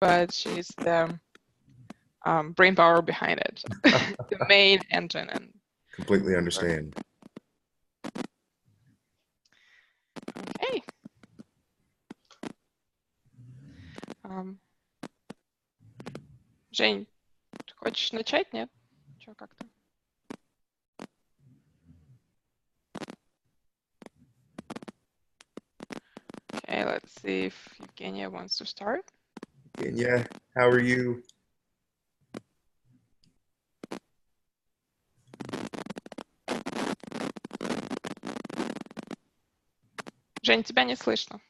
but she's the brain power behind it, the main engine. And completely understand. Okay. Жень, ты хочешь начать, нет? Чё, как-то? Okay, let's see if Evgenia wants to start. Evgenia, how are you? Жень, тебя не слышно.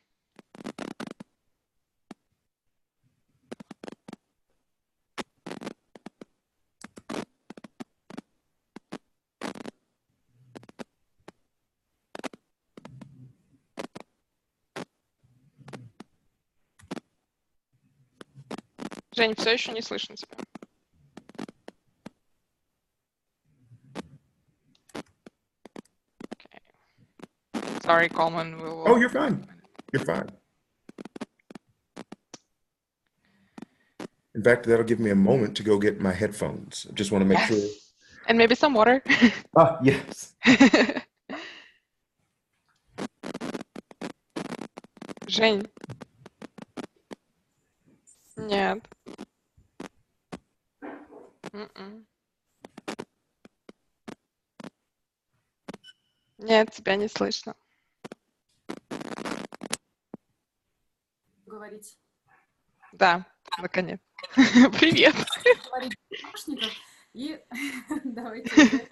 Жень, все еще не слышно тебя. Okay. Sorry, Colmon. Oh, you're fine. You're fine. In fact, that'll give me a moment to go get my headphones. I just want to make sure. And maybe some water. Ah, yes. Жень. Нет. Нет, тебя не слышно. Говорить. Да, наконец. Привет. И давайте.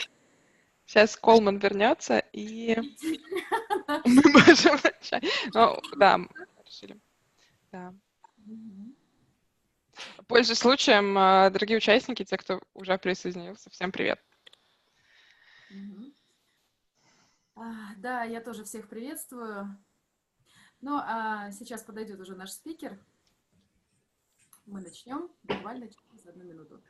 Сейчас Колман вернется, и мы можем начать. Ну, да, решили. Да. Пользуясь случаем, дорогие участники, те, кто уже присоединился, всем привет. Да, я тоже всех приветствую. Ну, а сейчас подойдет уже наш спикер. Мы начнем буквально через 1 минуту.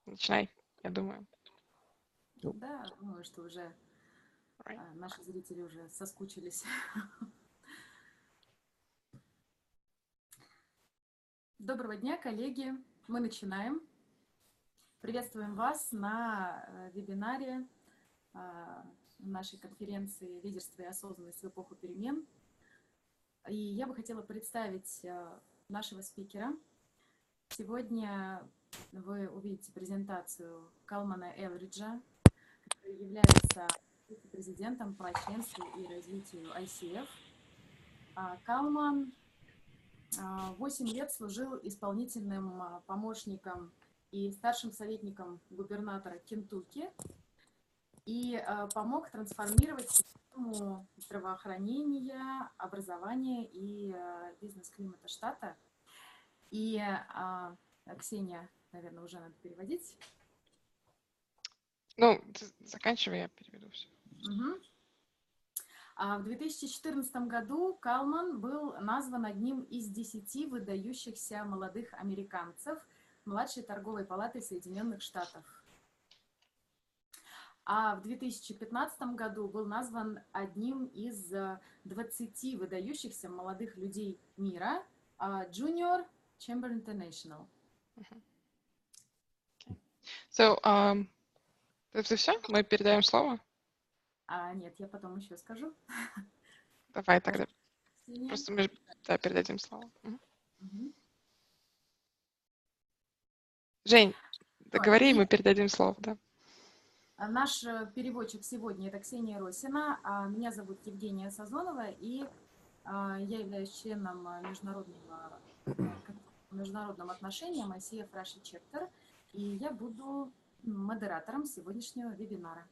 Начинай, я думаю. Да, думаю, что уже наши зрители уже соскучились. Доброго дня, коллеги. Мы начинаем. Приветствуем вас на вебинаре нашей конференции «Лидерство и осознанность в эпоху перемен». И я бы хотела представить нашего спикера. Сегодня вы увидите презентацию Колмона Элриджа, который является вице-президентом по членству и развитию ICF. Колман 8 лет служил исполнительным помощником и старшим советником губернатора Кентукки и помог трансформировать систему здравоохранения, образования и бизнес-климата штата. И Ксения, наверное, уже надо переводить. Ну, заканчивай, я переведу все. В 2014 году Колман был назван одним из 10 выдающихся молодых американцев младшей торговой палаты Соединенных Штатов. А в 2015 году был назван одним из 20 выдающихся молодых людей мира Junior Chamber International. So, это все? Мы передаем слово? Нет, я потом еще скажу. Давай тогда. Просто мы передадим слово. Жень, договори, мы передадим слово, да. Наш переводчик сегодня это Ксения Росина, а меня зовут Евгения Сазонова, и Я являюсь членом международным отношениям ICF Russia Chapter, и я буду модератором сегодняшнего вебинара.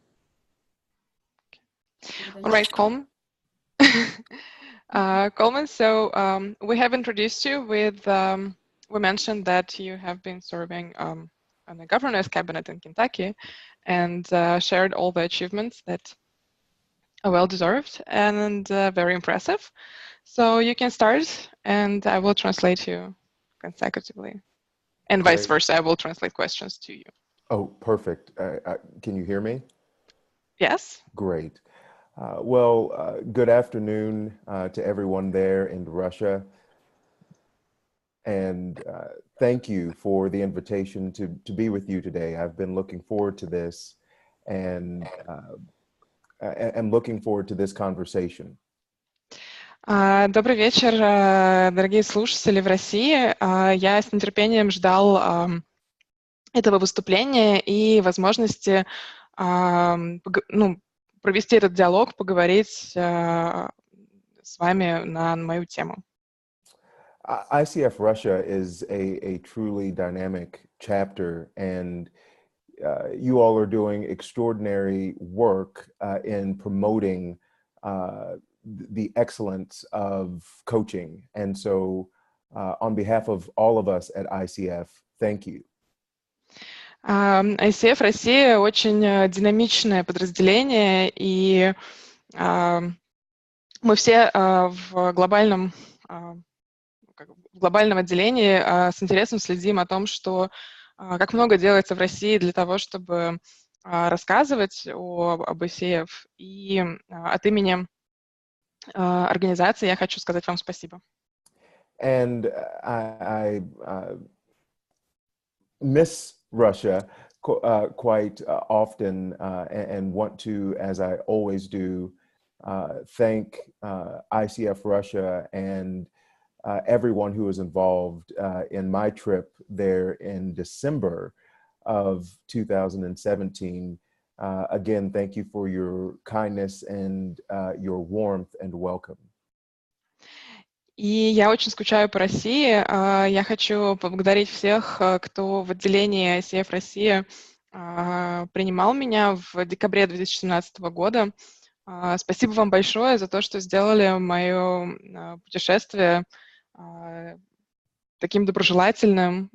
All right, Colm. Colman, so we have introduced you with, we mentioned that you have been serving on the governor's cabinet in Kentucky and shared all the achievements that are well deserved and very impressive. So you can start and I will translate you consecutively. And vice Great. versa, I will translate questions to you. Oh, perfect. Can you hear me? Yes? Great. Good afternoon to everyone there in Russia. And thank you for the invitation to be with you today. I've been looking forward to this and I'm looking forward to this conversation. Добрый вечер, дорогие слушатели в России. Я с нетерпением ждал этого выступления и возможности провести этот диалог, поговорить с вами на мою тему. ICF Russia is a truly dynamic chapter, and you all are doing extraordinary work in promoting the excellence of coaching. And so on behalf of all of us at ICF, thank you. ICF Россия очень динамичное подразделение, и мы все в глобальном отделении с интересом следим о том, что как много делается в России для того, чтобы рассказывать об ICF. И от имени организации я хочу сказать вам спасибо. And I miss Russia quite often and want to, as I always do, thank ICF Russia and everyone who was involved in my trip there in December of 2017. Again, thank you for your kindness and your warmth and welcome. И я очень скучаю по России. Я хочу поблагодарить всех, кто в отделении ICF Россия принимал меня в декабре 2017 года. Спасибо вам большое за то, что сделали мое путешествие таким доброжелательным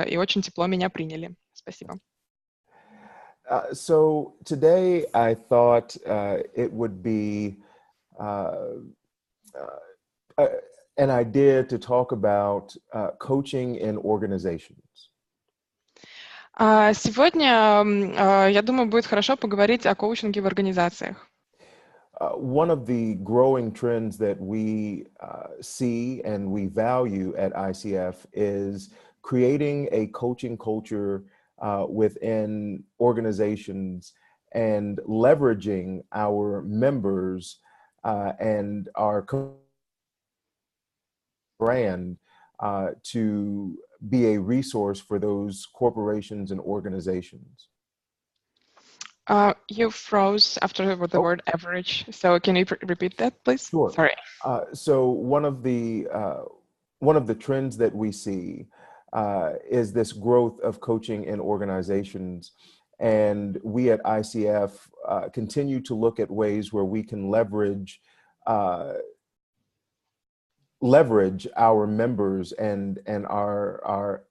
и очень тепло меня приняли. Спасибо. So today I thought it would be an idea to talk about coaching in organizations. Сегодня, я думаю, будет хорошо поговорить о коучинге в организациях. One of the growing trends that we see and we value at ICF is creating a coaching culture within organizations and leveraging our members and our brand to be a resource for those corporations and organizations. You froze after the word average. So can you repeat that, please? Sure. Sorry. So one of the trends that we see is this growth of coaching in organizations. And we at ICF continue to look at ways where we can leverage our members and our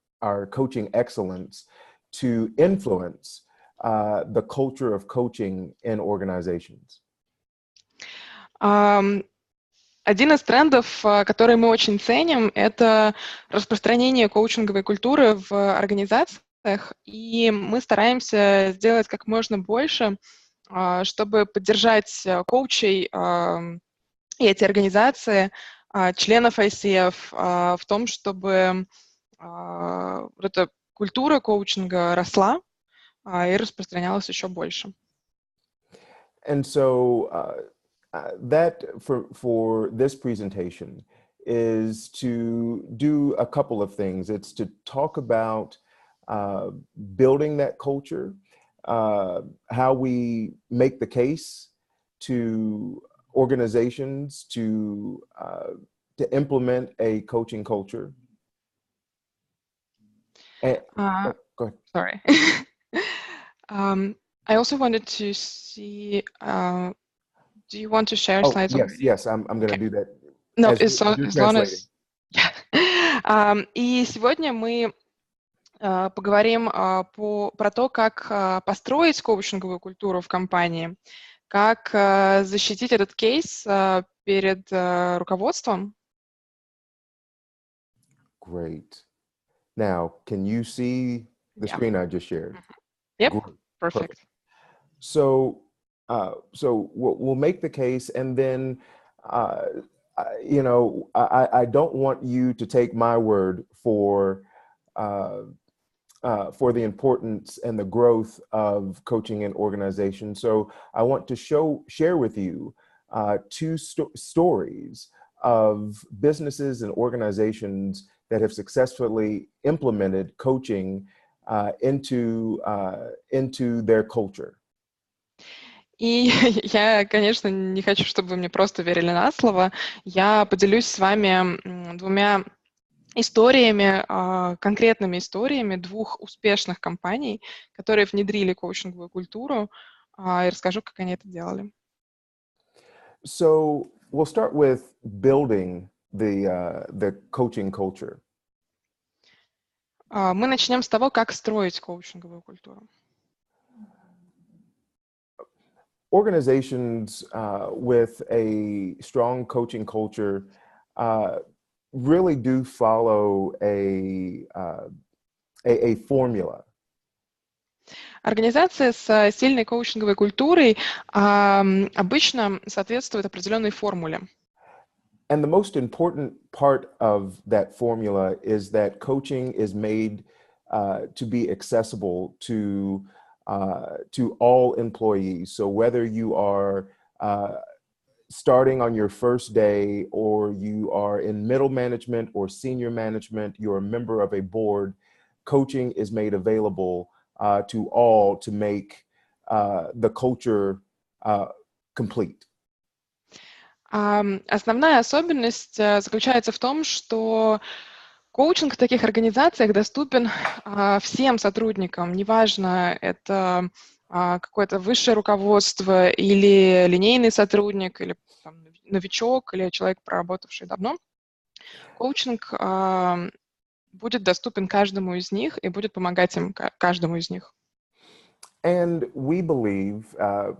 coaching excellence to influence the culture of coaching in organizations. Один из трендов, который мы очень ценим, это распространение коучинговой культуры в организациях, и мы стараемся сделать как можно больше, чтобы поддержать коучей и эти организации, членов ICF, в том, чтобы вот эта культура коучинга росла и распространялась еще больше. And so that for this presentation is to do a couple of things. It's to talk about building that culture, how we make the case to organizations to implement a coaching culture. And, go ahead. Sorry. I also wanted to see, do you want to share slides already? Yes, I'm going to do that. No, as as you're long translating. as... И сегодня мы поговорим про то, как построить коучинговую культуру в компании, как защитить этот кейс перед руководством. Great. Now, can you see the screen I just shared? Yep, Great. perfect. So we'll make the case, and then, you know, I don't want you to take my word for the importance and the growth of coaching and organization. So I want to share with you two stories of businesses and organizations that have successfully implemented coaching into their culture. И я, конечно, не хочу, чтобы вы мне просто верили на слово. Я поделюсь с вами двумя историями, конкретными историями двух успешных компаний, которые внедрили коучинговую культуру, и расскажу, как они это делали. So we'll start with building the coaching culture. Мы начнем с того, как строить коучинговую культуру. Organizations with a strong coaching culture really do follow a formula. Организации с сильной коучинговой культурой обычно соответствуют определенной формуле. And the most important part of that formula is that coaching is made to be accessible to all employees. So whether you are starting on your first day, or you are in middle management or senior management, you're a member of a board, coaching is made available to all to make the culture complete. Основная особенность заключается в том, что коучинг в таких организациях доступен всем сотрудникам, неважно, это какое-то высшее руководство или линейный сотрудник, или там, новичок, или человек, проработавший давно. Коучинг будет доступен каждому из них и будет помогать им, каждому из них. And we believe,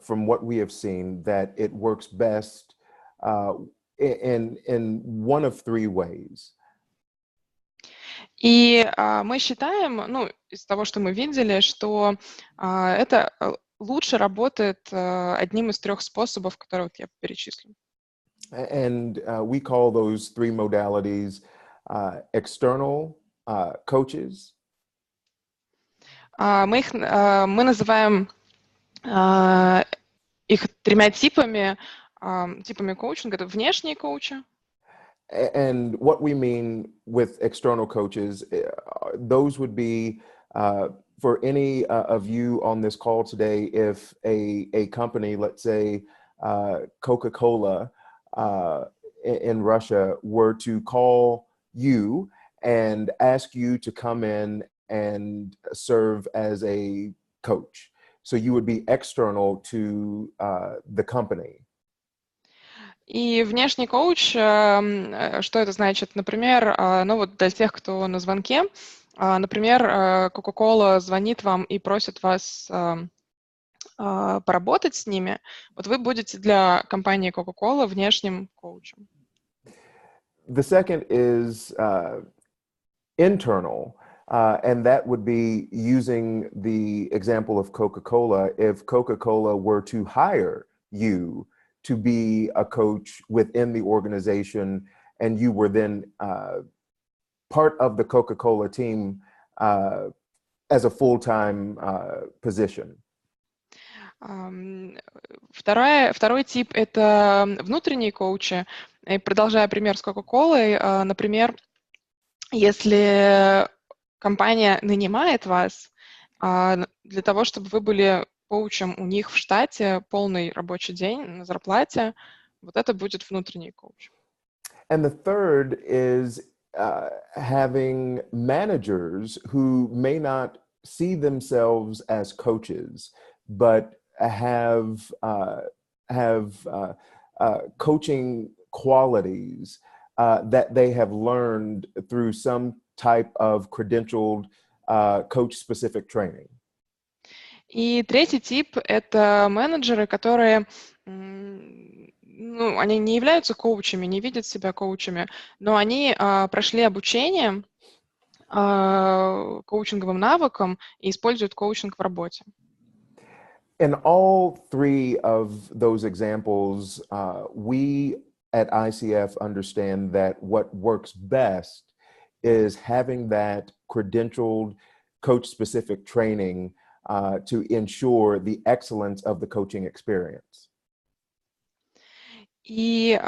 from what we have seen, that it works best in one of three ways. И мы считаем, ну, из того, что мы видели, что это лучше работает одним из трех способов, которые вот я перечислю. And we call those three modalities external coaches. Мы называем их тремя типами коучинга. Это внешние коучи. And what we mean with external coaches, those would be for any of you on this call today, if a company, let's say Coca-Cola in Russia, were to call you and ask you to come in and serve as a coach. So you would be external to the company. И внешний коуч, что это значит? Например, ну вот для тех, кто на звонке, например, Coca-Cola звонит вам и просит вас поработать с ними, вот вы будете для компании Coca-Cola внешним коучем. The second is internal, and that would be using the example of Coca-Cola. If Coca-Cola were to hire you to be a coach within the organization, and you were then part of the Coca-Cola team as a full-time position. Второй тип — это внутренние коучи. И продолжая пример с Coca-Cola, например, если компания нанимает вас для того, чтобы вы были коучем у них в штате полный рабочий день на зарплате, Вот это будет внутренний коуч. And the third is having managers who may not see themselves as coaches, but have coaching qualities that they have learned through some type of credentialed coach-specific training. И третий тип — это менеджеры, которые, они не являются коучами, не видят себя коучами, но они прошли обучение коучинговым навыкам и используют коучинг в работе. In all three of those examples, we at ICF understand that what works best is having that credentialed coach-specific training to ensure the excellence of the coaching experience. И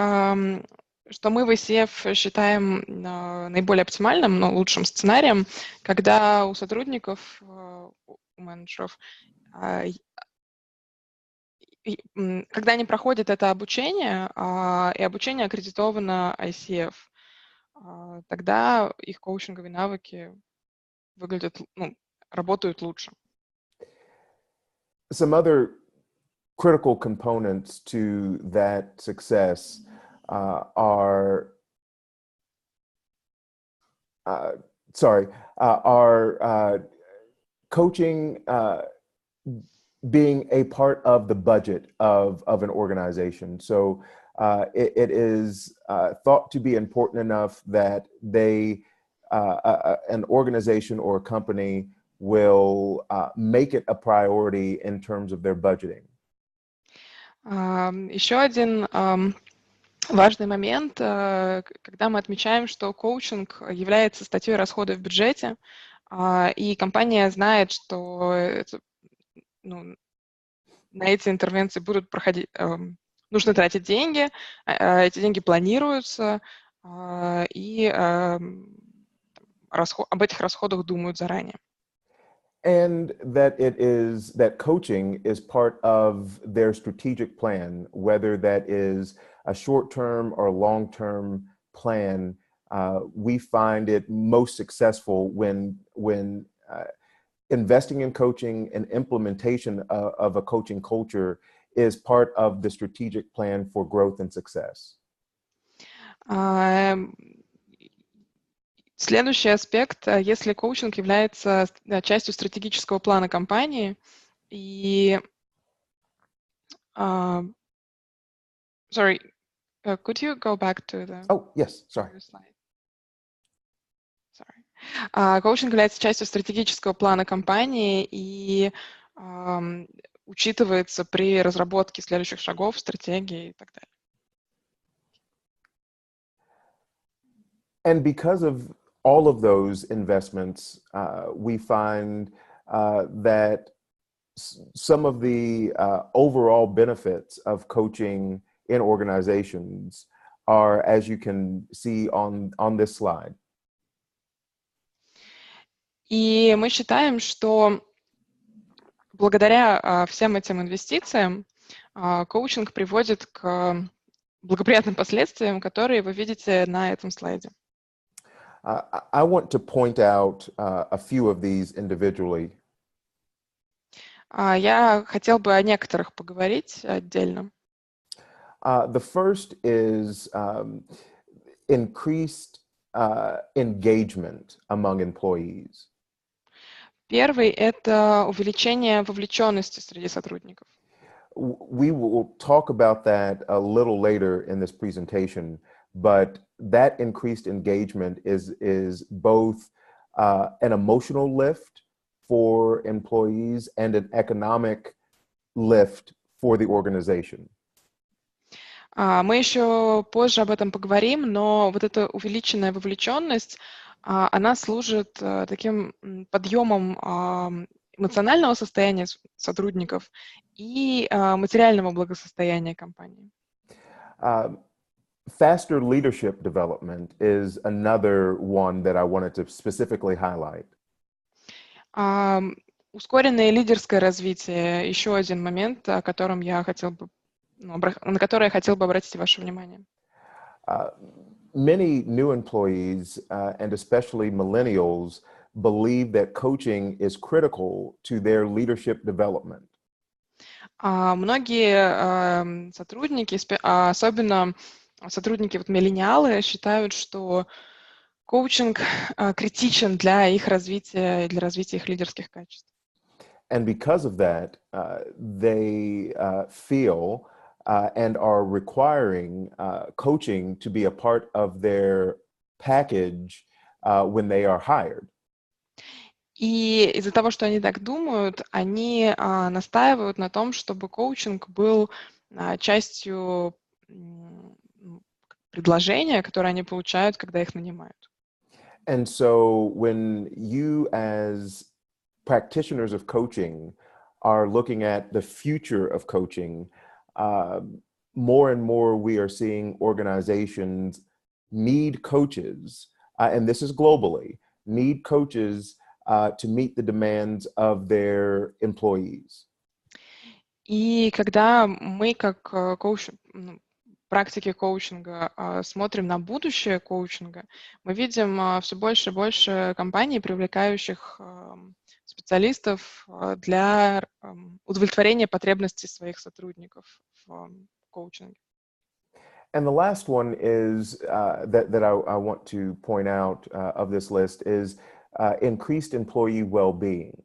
что мы в ICF считаем наиболее оптимальным, но лучшим сценарием, когда у сотрудников, у менеджеров, когда они проходят это обучение, и обучение аккредитовано ICF, тогда их коучинговые навыки работают лучше. Some other critical components to that success are coaching being a part of the budget of an organization. So it is thought to be important enough that an organization or a company will make it a priority in terms of their budgeting. Еще один важный момент, когда мы отмечаем, что коучинг является статьей расходов в бюджете, и компания знает, что на эти интервенции будут проходить, нужно тратить деньги, эти деньги планируются, и об этих расходах думают заранее. And that coaching is part of their strategic plan, whether that is a short-term or long-term plan. We find it most successful when investing in coaching and implementation of a coaching culture is part of the strategic plan for growth and success. Следующий аспект, если коучинг является частью стратегического плана компании, и sorry, could you go back to the yes, sorry. Slide? Sorry. Коучинг является частью стратегического плана компании и учитывается при разработке следующих шагов, стратегии и так далее. And because of all of those investments, we find that some of the overall benefits of coaching in organizations are, as you can see on this slide. И мы считаем, что благодаря всем этим инвестициям коучинг приводит к благоприятным последствиям, которые вы видите на этом слайде. I want to point out a few of these individually. Я хотел бы о некоторых поговорить отдельно. The first is increased engagement among employees. Первый — это увеличение вовлеченности среди сотрудников. We will talk about that a little later in this presentation, but that increased engagement is both an emotional lift for employees and an economic lift for the organization. Мы еще позже об этом поговорим, но вот эта увеличенная вовлеченность, она служит таким подъемом эмоционального состояния сотрудников и материального благосостояния компании. Faster leadership development is another one that I wanted to specifically highlight. Ускоренное лидерское развитие — еще один момент, о котором я хотел бы на которые я хотел бы обратить ваше внимание. Many new employees, and especially millennials, believe that coaching is critical to their leadership development. Многие сотрудники, особенно сотрудники миллениалы, считают, что коучинг критичен для их развития и для развития их лидерских качеств. And because of that, they feel and are requiring coaching to be a part of their package when they are hired. И из-за того, что они так думают, они настаивают на том, чтобы коучинг был частью предложения, которое они получают, когда их нанимают. And so when you as practitioners of coaching are looking at the future of coaching, more and more we are seeing organizations need coaches, and this is globally, need coaches to meet the demands of their employees. И когда мы как практики коучинга смотрим на будущее коучинга, мы видим все больше и больше компаний, привлекающих специалистов для удовлетворения потребностей своих сотрудников в коучинге. And the last one is that I want to point out of this list is increased employee well-being.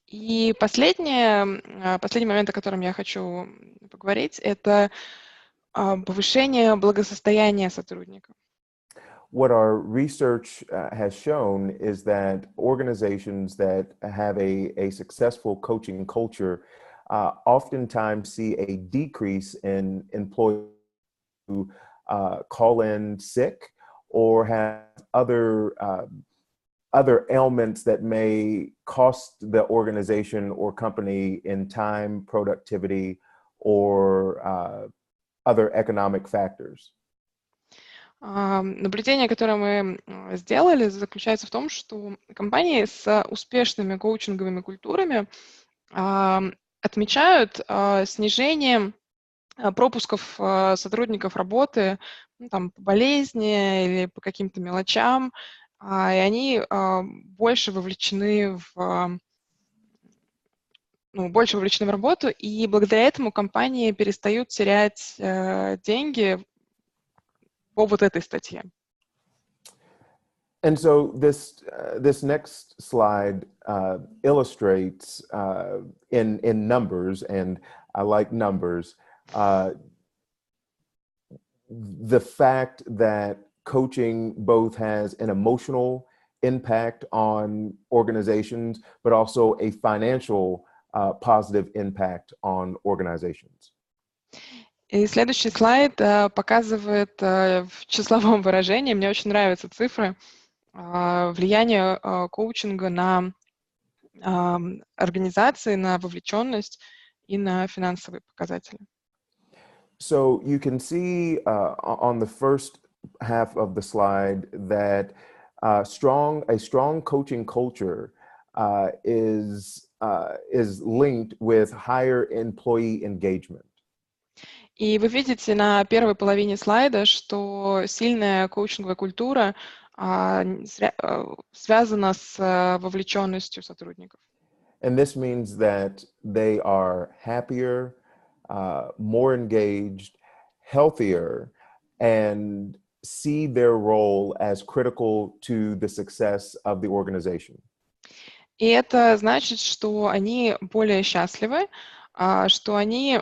И последний момент, о котором я хочу поговорить, это повышение благосостояния сотрудников. What our research has shown is that organizations that have a successful coaching culture oftentimes see a decrease in employees who call in sick or have other ailments that may cost the organization or company in time, productivity, or other economic factors. Наблюдение, которое мы сделали, заключается в том, что компании с успешными коучинговыми культурами отмечают снижение пропусков сотрудников работы, там, по болезни или по каким-то мелочам, и они больше вовлечены в работу, и благодаря этому компании перестают терять деньги по этой статье. And so this next slide illustrates in numbers, and I like numbers, the fact that coaching both has an emotional impact on organizations, but also a financial positive impact on organizations. И следующий слайд показывает в числовом выражении, мне очень нравятся цифры, влияние коучинга на организации, на вовлеченность и на финансовые показатели. So you can see on the first half of the slide that a strong coaching culture is linked with higher employee engagement. И вы видите на первой половине слайда, что сильная коучинговая культура связана с вовлеченностью сотрудников. And this means that they are happier, more engaged, healthier, and see their role as critical to the success of the organization. И это значит, что они более счастливы, что они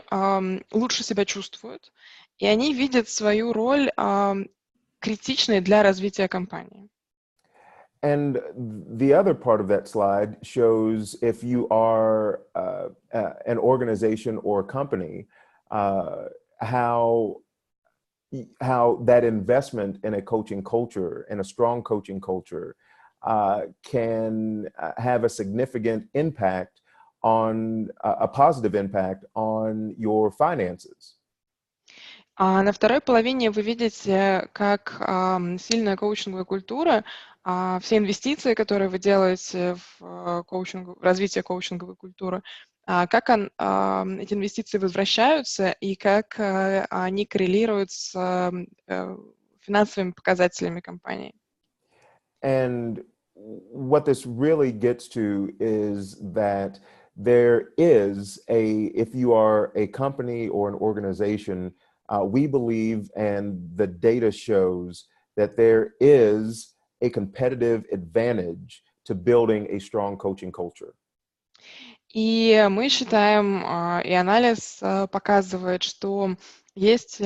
лучше себя чувствуют, и они видят свою роль критичной для развития компании. And the other part of that slide shows if you are an organization or a company, how that investment in a coaching culture, in a strong coaching culture, can have a significant impact on a positive impact on your finances. На второй половине вы видите, как сильная коучинговая культура, все инвестиции, которые вы делаете в развитие коучинговой культуры, эти инвестиции возвращаются и как они коррелируют с финансовыми показателями компании. And what this really gets to is that there is if you are a company or an organization, we believe, and the data shows that there is a competitive advantage to building a strong coaching culture. И мы считаем, и анализ показывает, что есть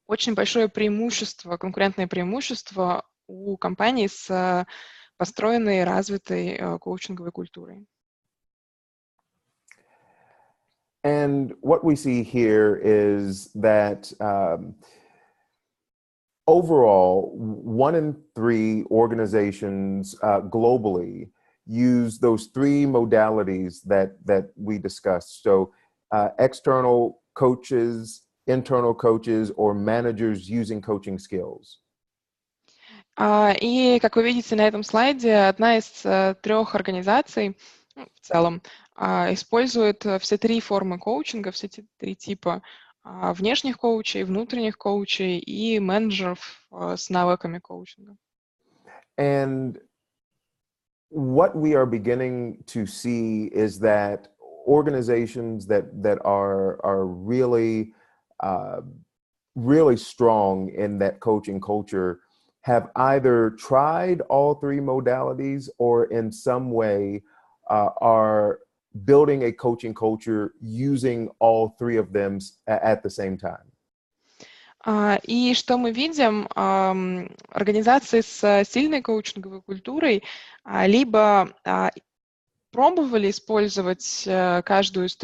очень большое преимущество, конкурентное преимущество у компаний с построенной и развитой коучинговой культурой. And what we see here is that overall, 1 in 3 organizations globally use those 3 modalities that we discussed. So external coaches, internal coaches, or managers using coaching skills. И, как вы видите на этом слайде, одна из 3 организаций в целом использует все 3 формы коучинга, все эти 3 типа внешних коучей, внутренних коучей и менеджеров с навыками коучинга. And what we are beginning to see is that organizations that are really really strong in that coaching culture have either tried all 3 modalities or in some way are building a coaching culture using all 3 of them at the same time. И что мы видим, организации с сильной коучинговой культурой либо пробовали использовать каждый из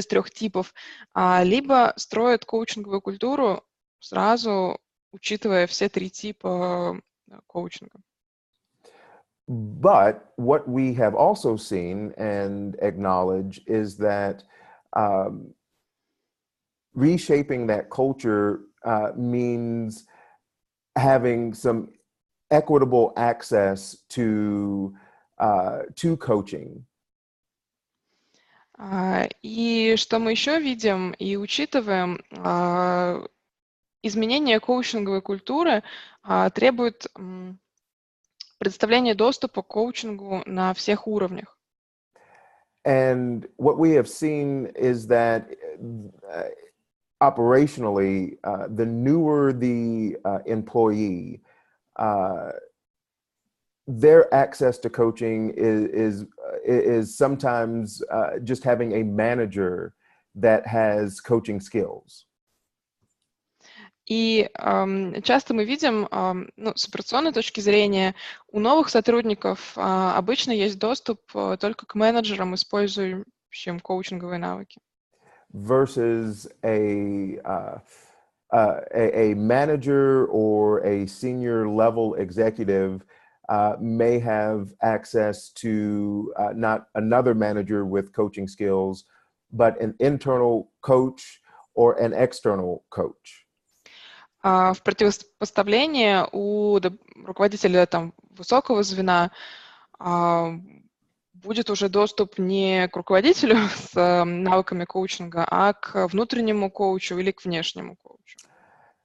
3 типов, либо строят коучинговую культуру сразу, учитывая все 3 типа коучинга. But what we have also seen and acknowledge is that reshaping that culture means having some equitable access to coaching. И что мы еще видим и учитываем, изменение коучинговой культуры требует предоставления доступа к коучингу на всех уровнях. And what we have seen is that operationally, the newer the employee, their access to coaching is sometimes just having a manager that has coaching skills. И часто мы видим, с операционной точки зрения, у новых сотрудников обычно есть доступ только к менеджерам, использующим коучинговые навыки. Versus a manager or a senior level executive may have access to not another manager with coaching skills, but an internal coach or an external coach. В противопоставление у руководителя высокого звена будет уже доступ не к руководителю с навыками коучинга, а к внутреннему коучу или к внешнему коучу.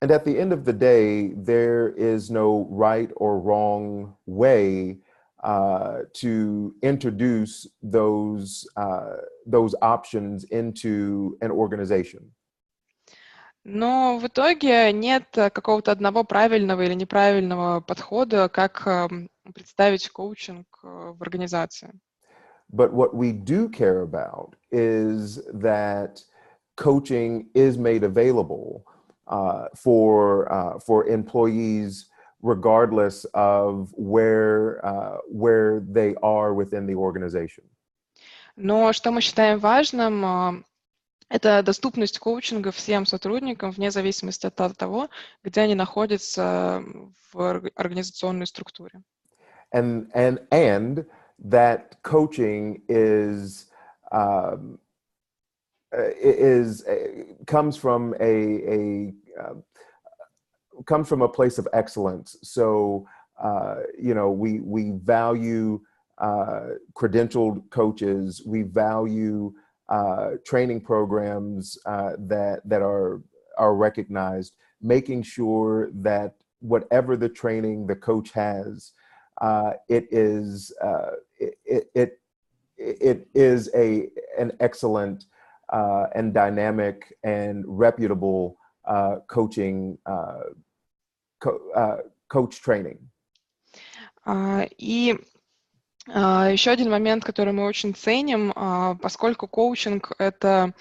And at the end of the day, there is no right or wrong way to introduce those options into an organization. Но в итоге нет какого-то одного правильного или неправильного подхода, как представить коучинг в организации. But what we do care about is that coaching is made available for employees, regardless of where they are within the organization. Но что мы считаем важным, это доступность коучинга всем сотрудникам вне зависимости от того, где они находятся в организационной структуре. And that coaching comes from a place of excellence. So we value credentialed coaches. We value training programs that are recognized, making sure that whatever the training the coach has, it is an excellent and dynamic and reputable coaching coach training. И еще один момент, который мы очень ценим, поскольку коучинг — это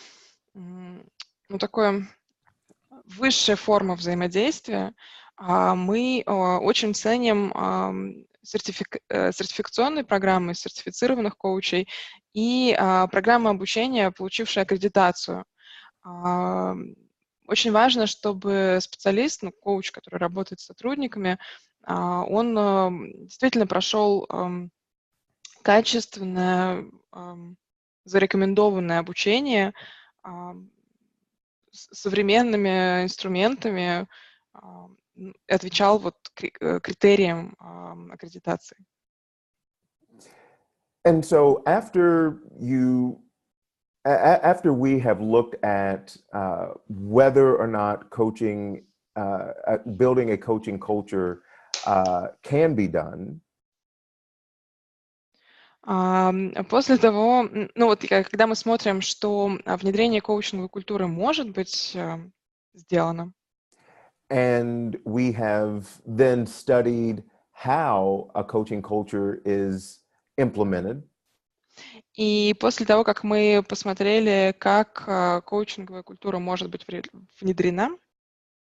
такое высшая форма взаимодействия, мы очень ценим сертификационные программы сертифицированных коучей и программы обучения, получившие аккредитацию. Очень важно, чтобы специалист, коуч, который работает с сотрудниками, он действительно прошел качественное, зарекомендованное обучение с современными инструментами, отвечал критериям аккредитации. And so after we have looked at whether or not coaching, building a coaching culture can be done, после того, когда мы смотрим, что внедрение коучинговой культуры может быть сделано, and we have then studied how a coaching culture is implemented, и после того, как мы посмотрели, как коучинговая культура может быть внедрена,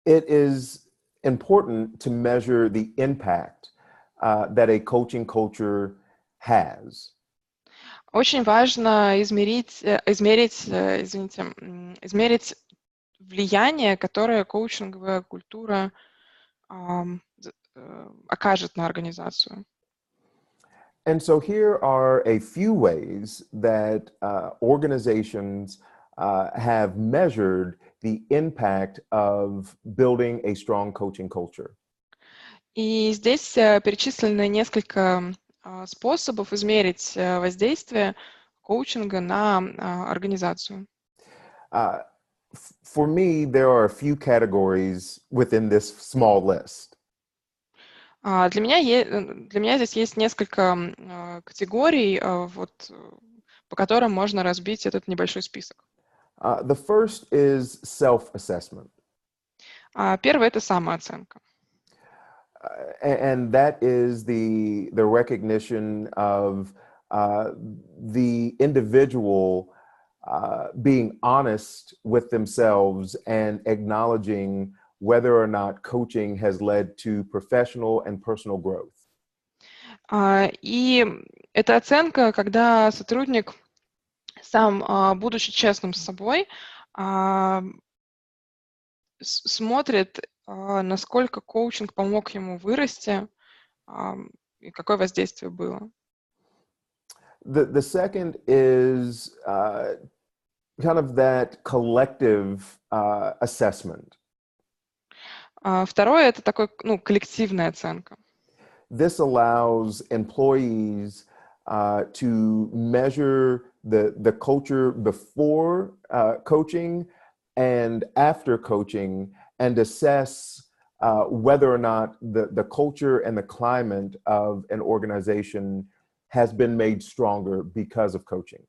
it is important to measure the impact that a coaching culture has. Очень важно измерить влияние, которое коучинговая культура окажет на организацию. And so here are a few ways that organizations have measured the impact of building a strong coaching culture. И здесь перечислены несколько способов измерить воздействие коучинга на организацию. For me, there are a few categories within this small list. Для меня здесь есть несколько категорий, по которым можно разбить этот небольшой список. The first is self-assessment. Первое — это самооценка. And that is the recognition of the individual being honest with themselves and acknowledging whether or not coaching has led to professional and personal growth. И это оценка, когда сотрудник сам, будучи честным с собой, смотрит, насколько коучинг помог ему вырасти, и какое воздействие было. The second is kind of that collective assessment. Второе — это такой, коллективная оценка. This allows employees to measure the culture before coaching and after coaching and assess whether or not the culture and the climate of an organization has been made stronger because of coaching.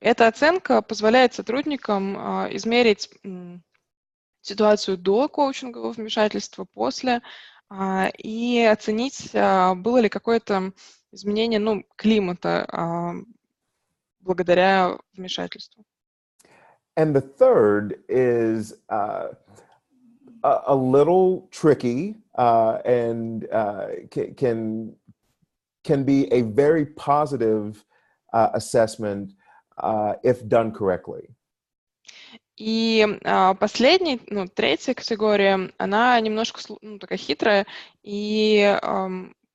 Эта оценка позволяет сотрудникам измерить ситуацию до коучингового вмешательства, после, и оценить, было ли какое-то изменение, климата благодаря вмешательству. And the third is a little tricky and can be a very positive assessment if done correctly. И последняя, третья категория, она немножко такая хитрая и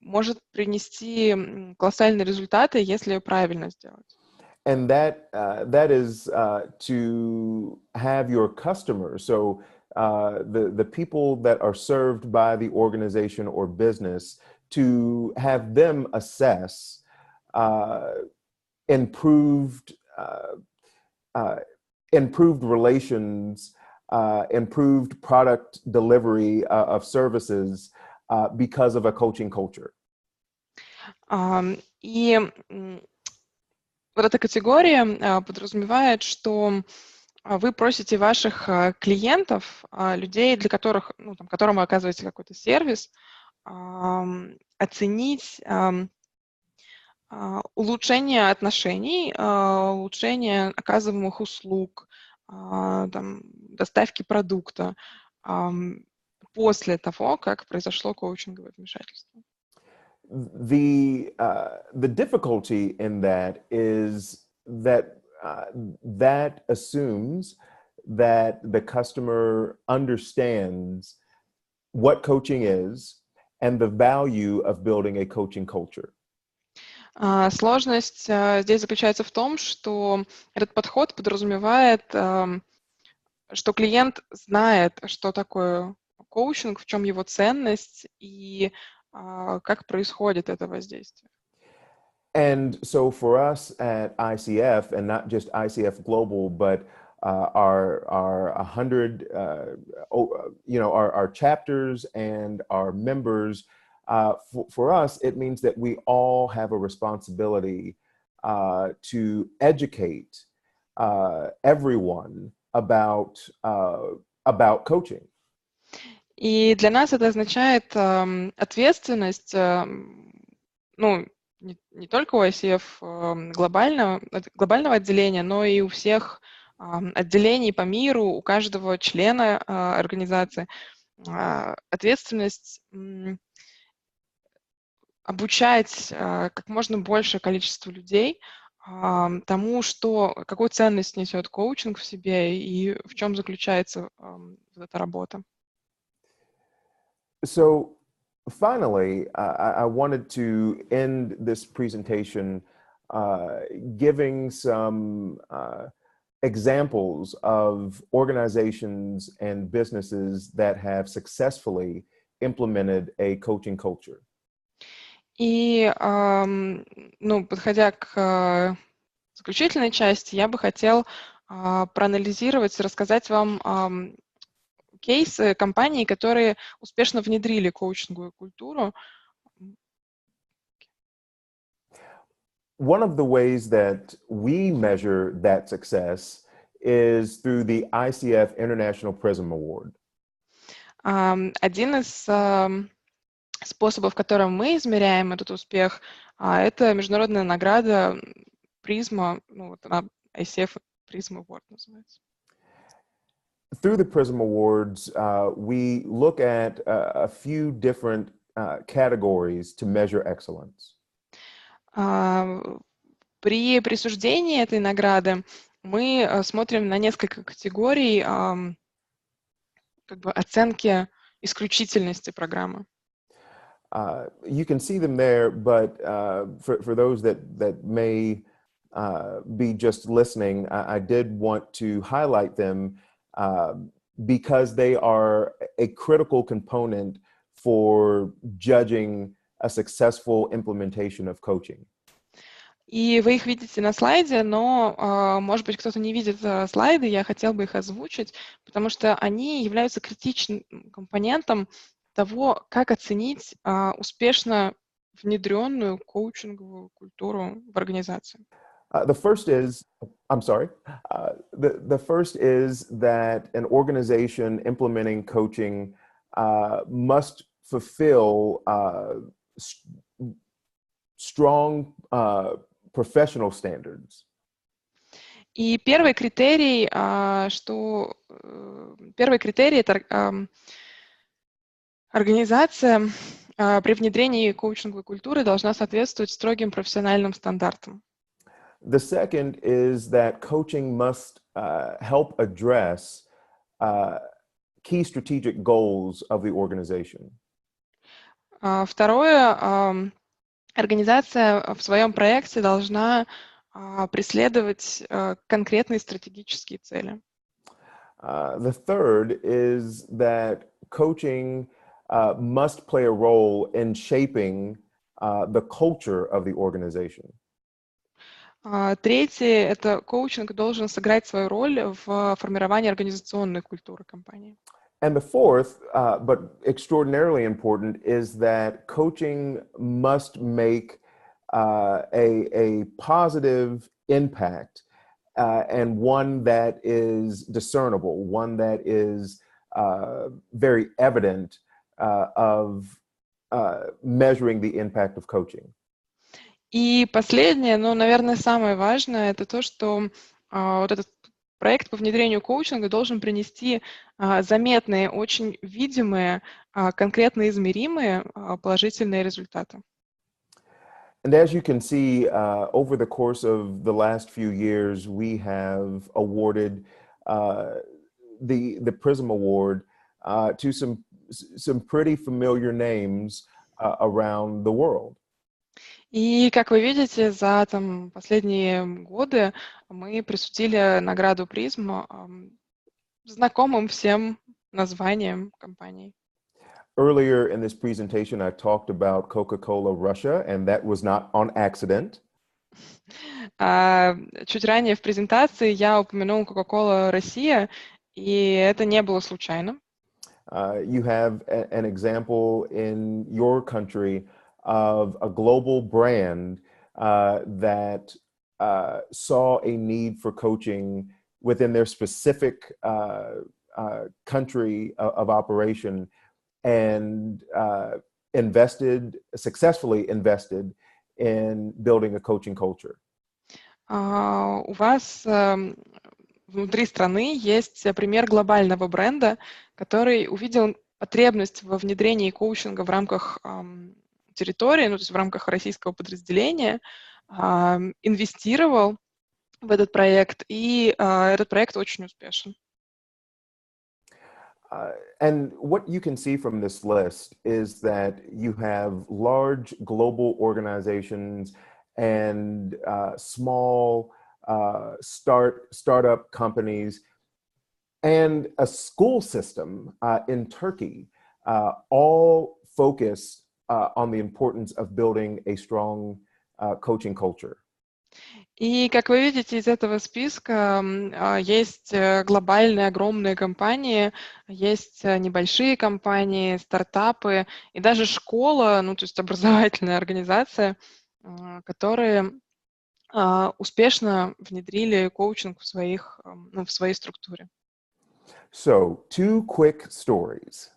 может принести колоссальные результаты, если ее правильно сделать. And that is to have your customers, so the people that are served by the organization or business, to have them assess uh, improved improved relations, improved product delivery of services because of a coaching culture. И вот эта категория подразумевает, что вы просите ваших клиентов, людей, для которых, ну, там, которым вы оказываете какой-то сервис, оценить улучшение отношений, улучшение оказываемых услуг, там, доставки продукта после того, как произошло коучинговое вмешательство. The difficulty in that is that that assumes that the customer understands what coaching is and the value of building a coaching culture. Сложность здесь заключается в том, что этот подход подразумевает, что клиент знает, что такое коучинг, в чем его ценность и как происходит это воздействие. And so for us at ICF, and not just ICF Global, but our 100, our chapters and our members, for us, it means that we all have a responsibility to educate everyone about coaching. И для нас это означает ответственность, ну, не только у ICF глобального отделения, но и у всех отделений по миру, у каждого члена организации. Ответственность обучать как можно большее количество людей тому, какую ценность несет коучинг в себе и в чем заключается эта работа. So finally, I wanted to end this presentation giving some examples of organizations and businesses that have successfully implemented a coaching culture. И, подходя к заключительной части, я бы хотел проанализировать, рассказать вам кейсы компаний, которые успешно внедрили коучинговую культуру. One of the ways that we measure that success is through the ICF International Prism Award. Один из способов, которым мы измеряем этот успех, это международная награда Призма, она ICF Prism Award называется. Through the Prism Awards, we look at a few different categories to measure excellence. При присуждении этой награды мы смотрим на несколько категорий оценки исключительности программы. You can see them there, but for those that may be just listening, I did want to highlight them because they are a critical component for judging a successful implementation of coaching. И вы их видите на слайде, но, может быть, кто-то не видит слайды, я хотел бы их озвучить, потому что они являются критичным компонентом того, как оценить успешно внедренную коучинговую культуру в организации. The first is that an organization implementing coaching must fulfill strong professional standards. И первый критерий, это организация при внедрении коучинговой культуры должна соответствовать строгим профессиональным стандартам. The second is that coaching must help address key strategic goals of the organization. Второе, организация в своем проекте должна преследовать конкретные стратегические цели. The third is that coaching must play a role in shaping the culture of the organization. Третье — это коучинг должен сыграть свою роль в формировании организационной культуры компании. And the fourth, but extraordinarily important, is that coaching must make a positive impact and one that is discernible, one that is very evident of measuring the impact of coaching. И последнее, но, наверное, самое важное, это то, что вот этот проект по внедрению коучинга должен принести заметные, очень видимые, конкретно измеримые положительные результаты. And as you can see, over the course of the last few years, we have awarded the Prism Award to some pretty familiar names around the world. И, как вы видите, за последние годы мы присудили награду «Призм» знакомым всем названиям компаний. Earlier in this presentation, I talked about Coca-Cola Russia, and that was not on accident. Чуть ранее в презентации я упомянул Coca-Cola Россия, и это не было случайно. You have an example in your country of a global brand that saw a need for coaching within their specific country of operation and successfully invested in building a coaching culture. У вас внутри страны есть пример глобального бренда, который увидел потребность во внедрении коучинга в рамках территории, то есть в рамках российского подразделения, инвестировал в этот проект, и этот проект очень успешен. And what you can see from this list is that you have large global organizations and small startup companies and a school system in Turkey, all focused on the importance of building a strong coaching culture. И, как вы видите, из этого списка есть глобальные огромные компании, есть небольшие компании, стартапы и даже школа, то есть образовательная организация, которые успешно внедрили коучинг в своей структуре. So, two quick stories.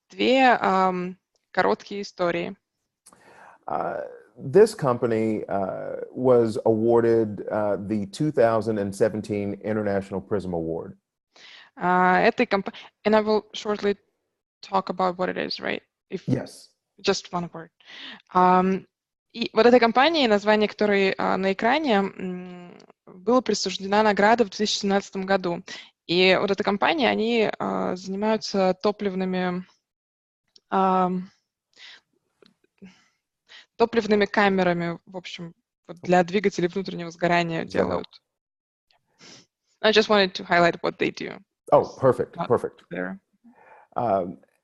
Две короткие истории. This company was awarded the 2017 International Prism Award. Этой компании, and I will shortly talk about what it is, right? Yes. Just one word. И вот этой компании, название которой на экране, была присуждена награда в 2017 году. И вот эта компания, они занимаются топливными камерами, в общем, для двигателей внутреннего сгорания делают. I just wanted to highlight what they do. Oh, perfect. There.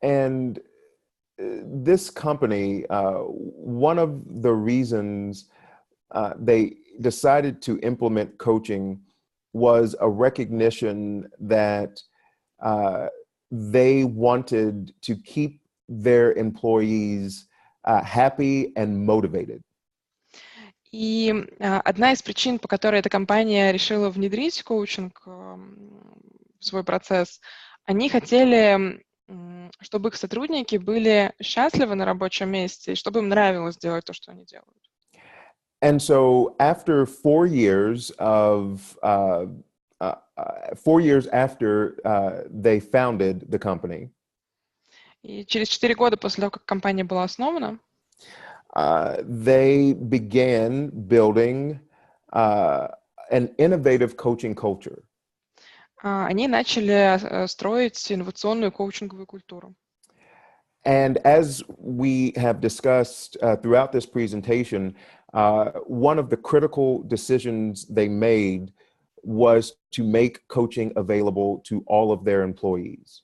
And this company, one of the reasons they decided to implement coaching was a recognition that they wanted to keep their employees happy and motivated. И одна из причин, по которой эта компания решила внедрить коучинг в свой процесс, они хотели, чтобы их сотрудники были счастливы на рабочем месте, и чтобы им нравилось делать то, что они делают. And so, after 4 years after they founded the company, И через 4 года после того, как компания была основана, they began building an innovative coaching culture. Они начали строить инновационную коучинговую культуру. And as we have discussed throughout this presentation, one of the critical decisions they made was to make coaching available to all of their employees.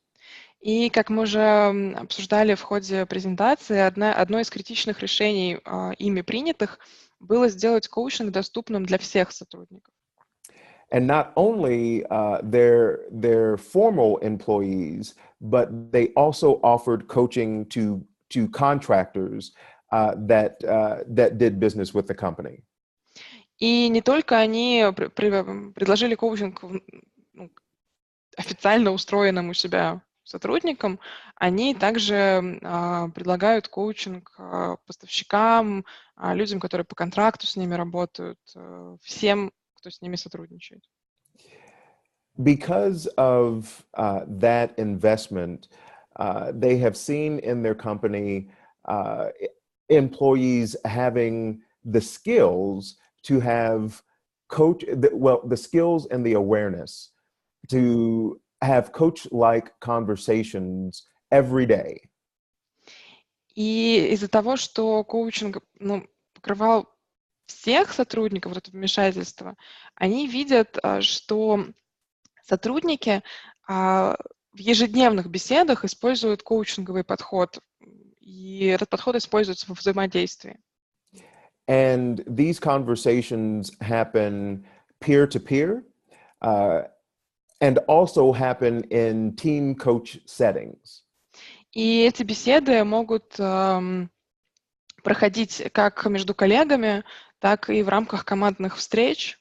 И, как мы уже обсуждали в ходе презентации, одно из критичных решений, ими принятых, было сделать коучинг доступным для всех сотрудников. And not only their formal employees, but they also offered coaching to contractors that did business with the company. И не только они предложили коучинг ну, официально устроенным у себя сотрудникам, они также предлагают коучинг поставщикам, людям, которые по контракту с ними работают, всем, кто с ними сотрудничает. Because of that investment, they have seen in their company employees having the skills to have the skills and the awareness to have coach-like conversations every day. И из-за того, что коучинг покрывал всех сотрудников, вот это вмешательство, они видят, что сотрудники в ежедневных беседах используют коучинговый подход, и этот подход используется во взаимодействии. And these conversations happen peer-to-peer, and also happen in team coach settings. И эти беседы могут проходить как между коллегами, так и в рамках командных встреч.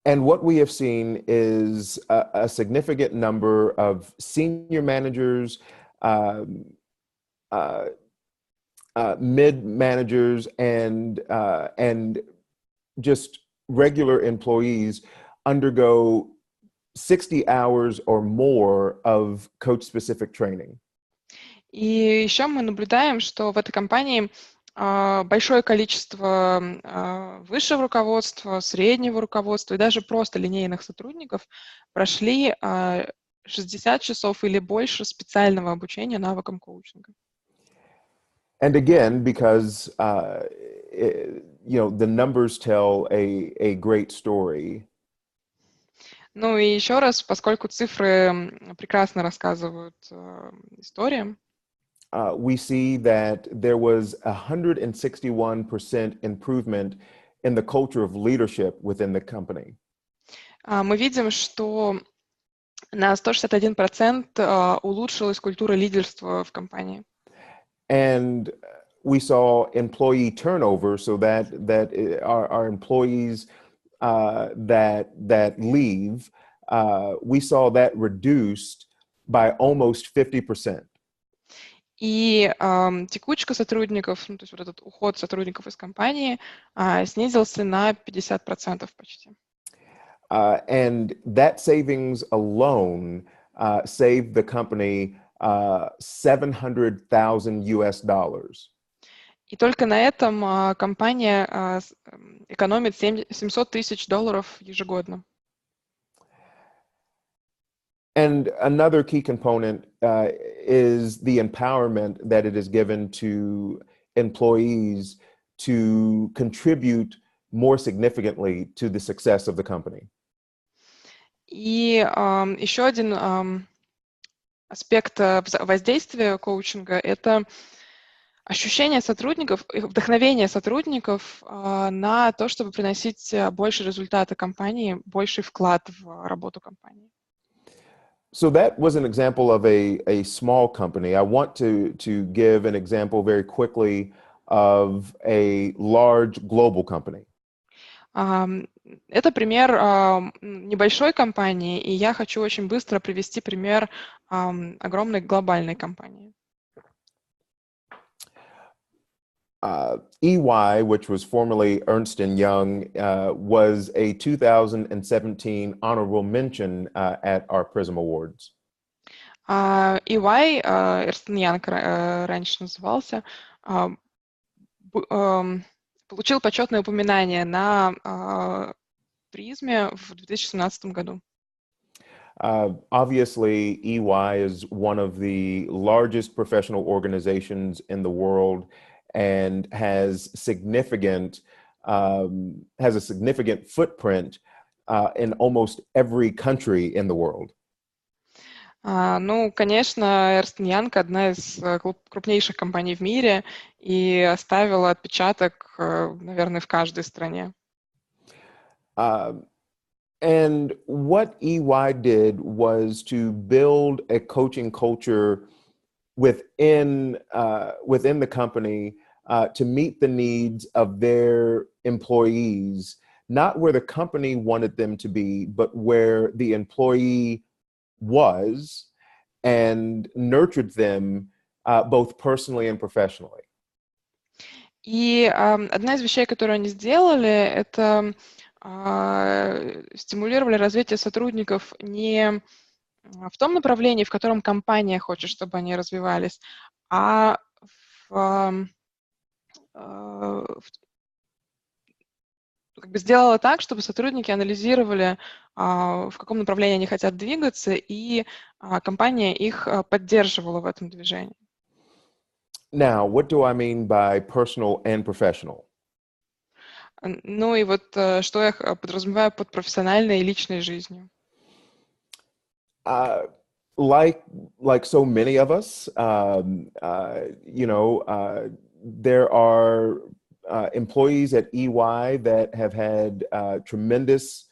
And what we have seen is a significant number of senior managers, mid managers, and just regular employees undergo 60 hours or more of coach-specific training. И еще мы наблюдаем, что в этой компании большое количество высшего руководства, среднего руководства и даже просто линейных сотрудников прошли 60 часов или больше специального обучения навыкам коучинга. And again, because the numbers tell a great story. Ну и еще раз, поскольку цифры прекрасно рассказывают истории, we see that there was 161% improvement in the culture of leadership within the company. Мы видим, что на 161% улучшилась культура лидерства в компании. And we saw employee turnover, so that our employees that leave, we saw that reduced by almost 50%. И текучка сотрудников, то есть вот этот уход сотрудников из компании снизился на 50% почти. And that savings alone saved the company $700,000. И только на этом компания экономит $700 тысяч ежегодно. And another key component is the empowerment that it is given to employees to contribute more significantly to the success of the company. И еще один аспект воздействия коучинга — это ощущение сотрудников, вдохновение сотрудников на то, чтобы приносить больше результата компании, больший вклад в работу компании. So that was an example of a small company. I want to give an example very quickly of a large global company. Это пример небольшой компании, и я хочу очень быстро привести пример огромной глобальной компании. EY, which was formerly Ernst & Young, was a 2017 honorable mention at our Prism Awards. EY, Ernst & Young раньше назывался, получил почетное упоминание на призме в 2017 году. Obviously, EY is one of the largest professional organizations in the world and has a significant footprint in almost every country in the world. Ну, конечно, Эрнст Янг одна из крупнейших компаний в мире и оставила отпечаток, наверное, в каждой стране. Um, and what EY did was to build a coaching culture within the company to meet the needs of their employees, not where the company wanted them to be, but where the employee was, and nurtured them both personally and professionally. И одна из вещей, которую они сделали, это стимулировали развитие сотрудников не в том направлении, в котором компания хочет, чтобы они развивались, а как бы сделала так, чтобы сотрудники анализировали, в каком направлении они хотят двигаться, и компания их поддерживала в этом движении. Now, what do I mean by personal and professional? Ну и вот что я подразумеваю под профессиональной и личной жизнью. Like so many of us, there are employees at EY that have had tremendous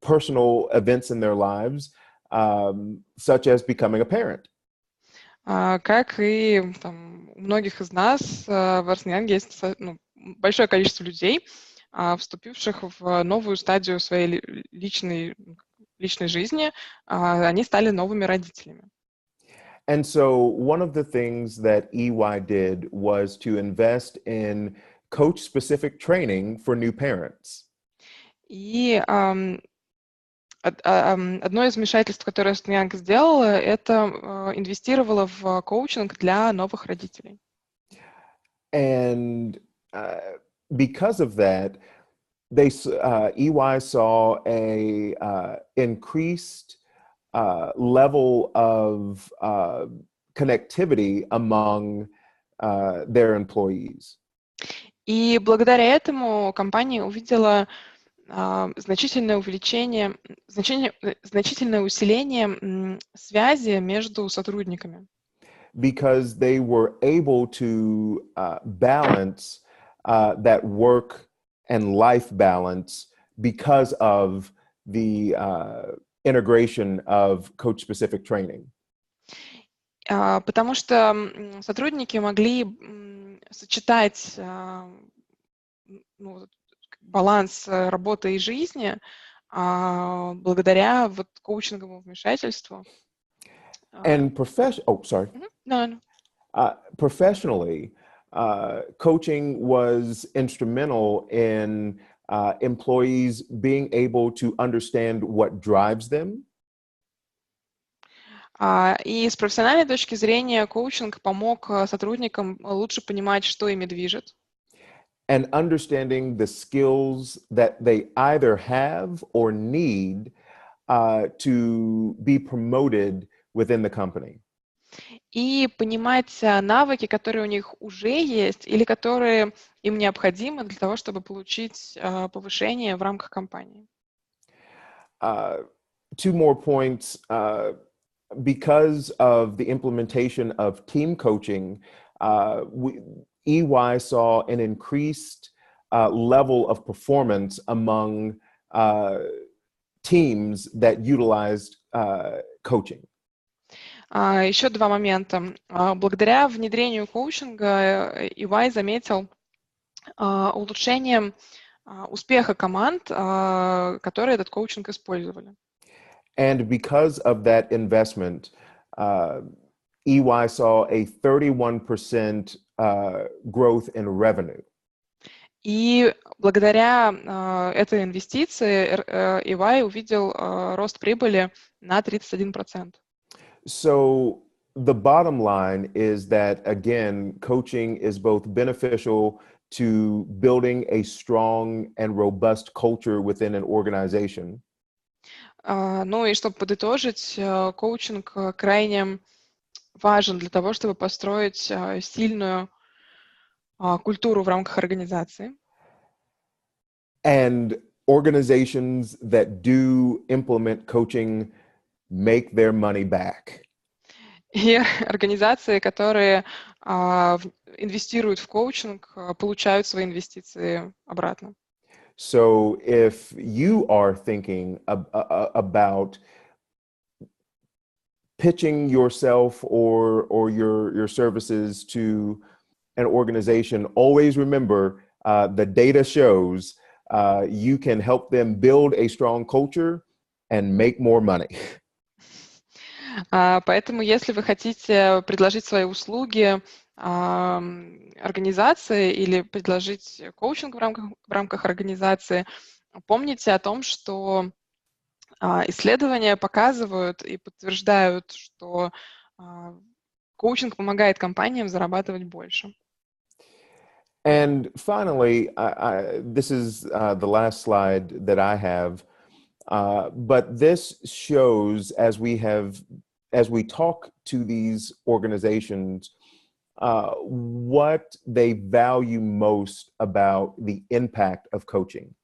personal events in their lives, such as becoming a parent. Как и там, у многих из нас в Эрнст Янге есть большое количество людей, вступивших в новую стадию своей личной жизни, они стали новыми родителями. And so one of the things that EY did was to invest in coach-specific training for new parents. И одно из вмешательств, которое Эрнст Янг сделала, это инвестировала в коучинг для новых родителей. And because of that, EY saw a increased level of connectivity among their employees. И благодаря этому компания увидела значительное усиление связи между сотрудниками. Because they were able to balance that work and life balance because of the integration of coach-specific training. Потому что сотрудники могли сочетать баланс работы и жизни благодаря вот коучинговому вмешательству. And professionally, coaching was instrumental in employees being able to understand what drives them. И с профессиональной точки зрения коучинг помог сотрудникам лучше понимать, что ими движет. And understanding the skills that they either have or need to be promoted within the company. И понимать навыки, которые у них уже есть или которые им необходимы для того, чтобы получить повышение в рамках компании. Two more points. Because of the implementation of team coaching, EY saw an increased level of performance among teams that utilized coaching. Еще два момента. Благодаря внедрению коучинга EY заметил улучшение успеха команд, которые этот коучинг использовали. And because of that investment, EY saw a 31% growth in revenue. И благодаря этой инвестиции EY увидел рост прибыли на 31%. So the bottom line is that, again, coaching is both beneficial to building a strong and robust culture within an organization. Ну и чтобы подытожить, коучинг крайне важен для того, чтобы построить сильную культуру в рамках организации. And organizations that do implement coaching make their money back. И организации, которые инвестируют в коучинг, получают свои инвестиции обратно. So if you are thinking about pitching yourself or your services to an organization, always remember the data shows you can help them build a strong culture and make more money. Поэтому, если вы хотите предложить свои услуги организации или предложить коучинг в рамках организации, помните о том, что исследования показывают и подтверждают, что коучинг помогает компаниям зарабатывать больше. And finally, this is the last slide that I have, but this shows as we talk to these organizations, what they value most about the impact of coaching.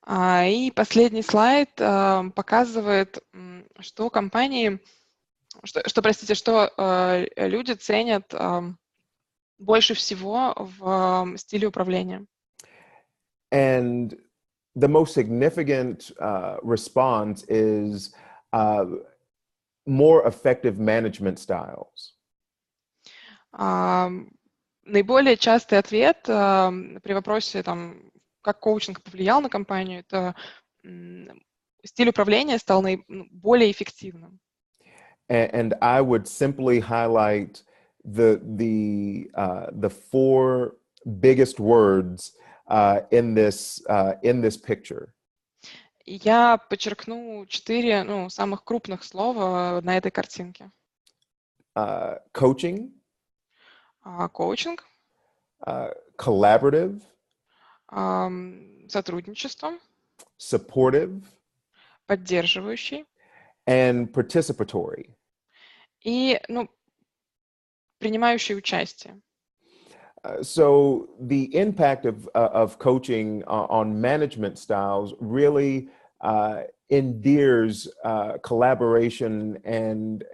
И последний слайд показывает, что компании, что люди ценят больше всего в стиле управления. And the most significant response is more effective management styles. Наиболее частый ответ при вопросе, как коучинг повлиял на компанию, это стиль управления стал более эффективным. And I would simply highlight the four biggest words in this picture. Я подчеркну 4 самых крупных слова на этой картинке. Coaching, Коучинг, collaborative, сотрудничество, supportive, поддерживающий and participatory. и принимающий участие. So the impact of coaching on management styles really endears collaboration and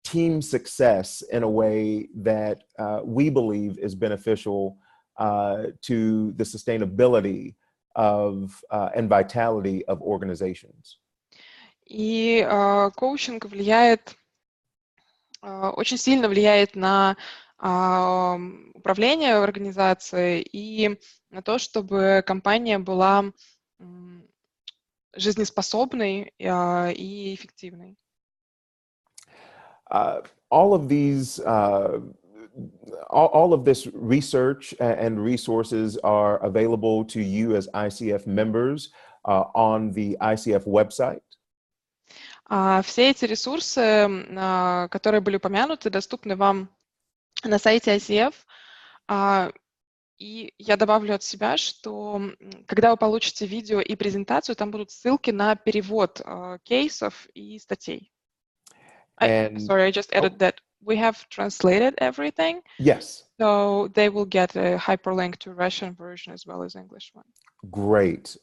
team success in a way that we believe is beneficial to the sustainability of and vitality of organizations. И коучинг очень сильно влияет на управление в организации и на то, чтобы компания была жизнеспособной и эффективной. All of these, all of this research and resources are available to you as ICF members on the ICF website. Все эти ресурсы, которые были упомянуты, доступны вам на сайте ICF. И я добавлю от себя, что когда вы получите видео и презентацию, там будут ссылки на перевод кейсов и статей. Sorry, I just added that we have translated everything. Yes. So they will get a hyperlink to Russian version as well as English one. Great.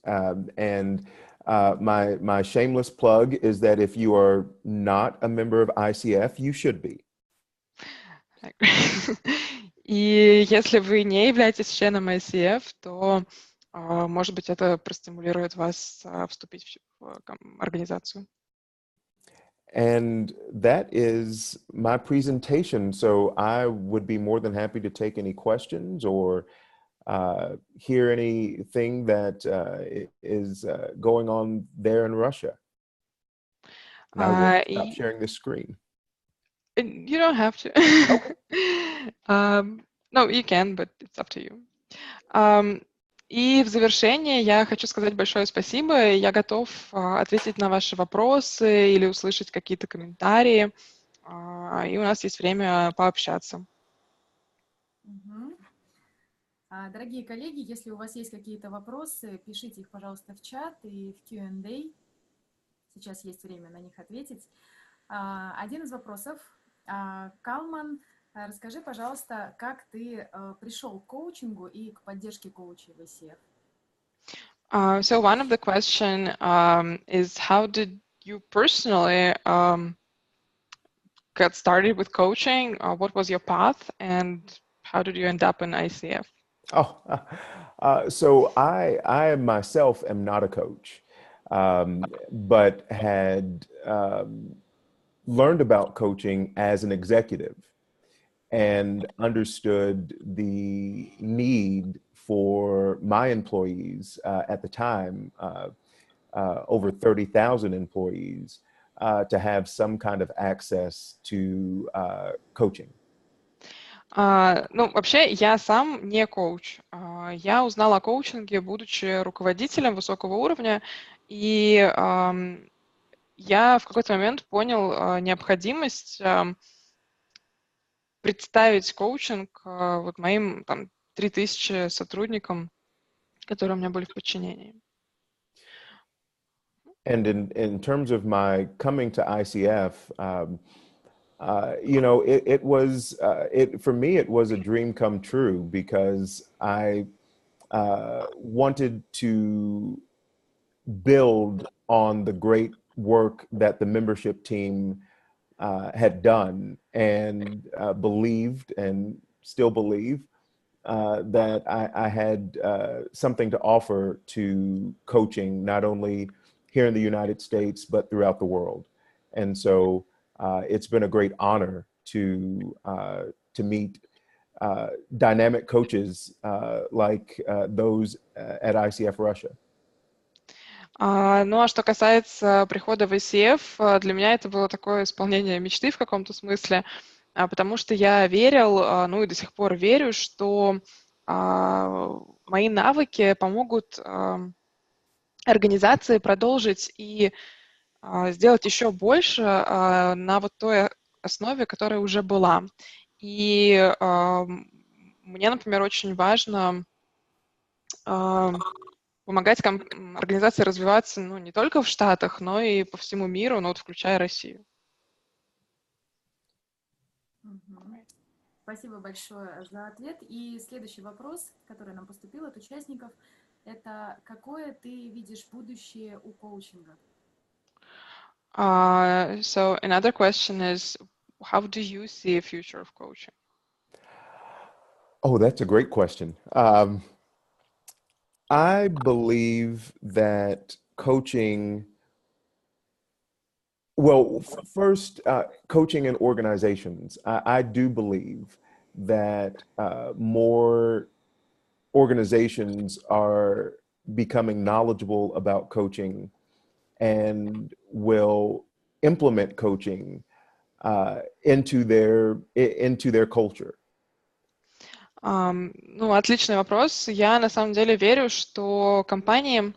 And my shameless plug is that if you are not a member of ICF, you should be. И если вы не являетесь членом ICF, то, может быть, это простимулирует вас вступить в организацию. And that is my presentation. So I would be more than happy to take any questions or hear anything that is going on there in Russia. And I will stop sharing this screen. You don't have to. No, you can, but it's up to you. И в завершение я хочу сказать большое спасибо. Я готов ответить на ваши вопросы или услышать какие-то комментарии. И у нас есть время пообщаться. Дорогие коллеги, если у вас есть какие-то вопросы, пишите их, пожалуйста, в чат и в Q&A. Сейчас есть время на них ответить. Один из вопросов. Colmon, расскажи, пожалуйста, как ты пришел к коучингу и к поддержке коучей в ICF? So one of the question is how did you personally get started with coaching? What was your path, and how did you end up in ICF? Oh, so I myself am not a coach, but had learned about coaching as an executive and understood the need for my employees at the time, over 30,000 employees, to have some kind of access to coaching. Ну, вообще, я сам не коуч. Я узнала о коучинге, будучи руководителем высокого уровня, и я в какой-то момент понял необходимость представить коучинг вот моим там 3000 сотрудникам, которые у меня были в подчинении. And in terms of my coming to ICF, you know, it was for me it was a dream come true because I wanted to build on the great work that the membership team had done and believed and still believe that I had something to offer to coaching, not only here in the United States, but throughout the world. And so it's been a great honor to meet dynamic coaches like those at ICF Russia. Ну, а что касается прихода в ICF, для меня это было такое исполнение мечты в каком-то смысле, потому что я верил, ну и до сих пор верю, что мои навыки помогут организации продолжить и сделать еще больше на вот той основе, которая уже была. И мне, например, очень важно помогать организации развиваться, ну, не только в Штатах, но и по всему миру, ну, вот включая Россию. Спасибо большое за ответ. И следующий вопрос, который нам поступил от участников, это какое ты видишь будущее у коучинга? So another question is, how do you see a future of coaching? Oh, that's a great question. I believe that coaching, well, first, coaching in organizations. I do believe that more organizations are becoming knowledgeable about coaching and will implement coaching into their culture. Ну, отличный вопрос. Я на самом деле верю, что компании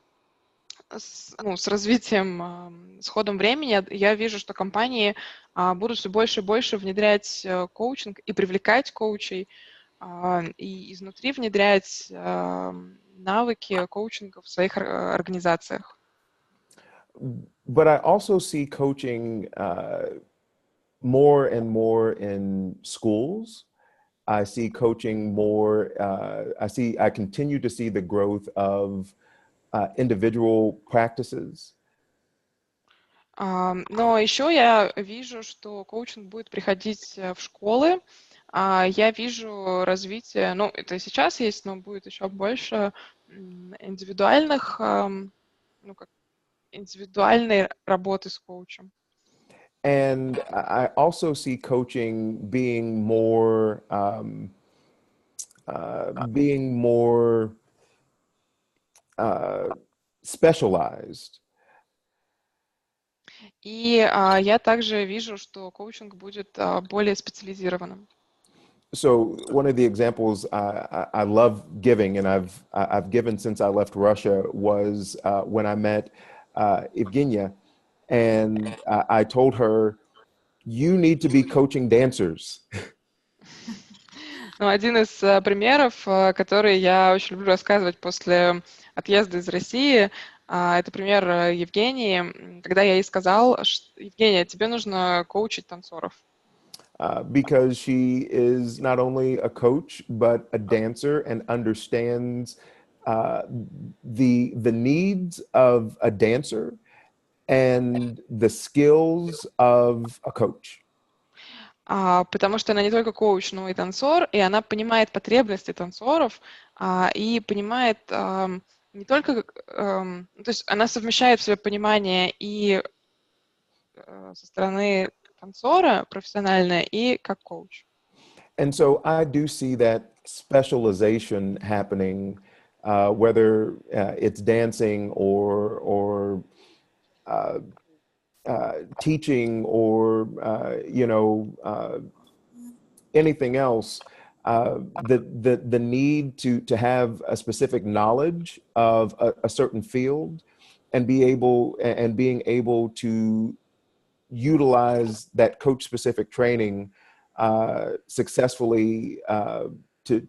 с развитием, с ходом времени, я вижу, что компании будут все больше и больше внедрять коучинг и привлекать коучей, и изнутри внедрять навыки коучинга в своих организациях. But I also see coaching more and more in schools. I see coaching more. I continue to see the growth of individual practices. Но еще я вижу, что коучинг будет приходить в школы. Я вижу развитие, ну, это сейчас есть, но будет еще больше индивидуальных, ну, как индивидуальной работы с коучем. And I also see coaching being more specialized. И я также вижу, что коучинг будет более специализированным. So one of the examples I love giving, and I've given since I left Russia, was when I met Evgenia, and I told her, "You need to be coaching dancers." Ну, один из примеров, который я очень люблю рассказывать после отъезда из России, это пример Евгении, когда я ей сказал, Евгения, тебе нужно коучить танцоров. Because she is not only a coach, but a dancer and understands uh, the needs of a dancer and the skills of a coach. Потому что она не только коуч, но и танцор, и она понимает потребности танцоров и понимает не только, то есть она совмещает в себе понимание и со стороны танцора профессиональное, и как коуч. And so I do see that specialization happening, whether it's dancing or teaching or anything else. The need to have a specific knowledge of a certain field and being able to utilize that coach specific training successfully to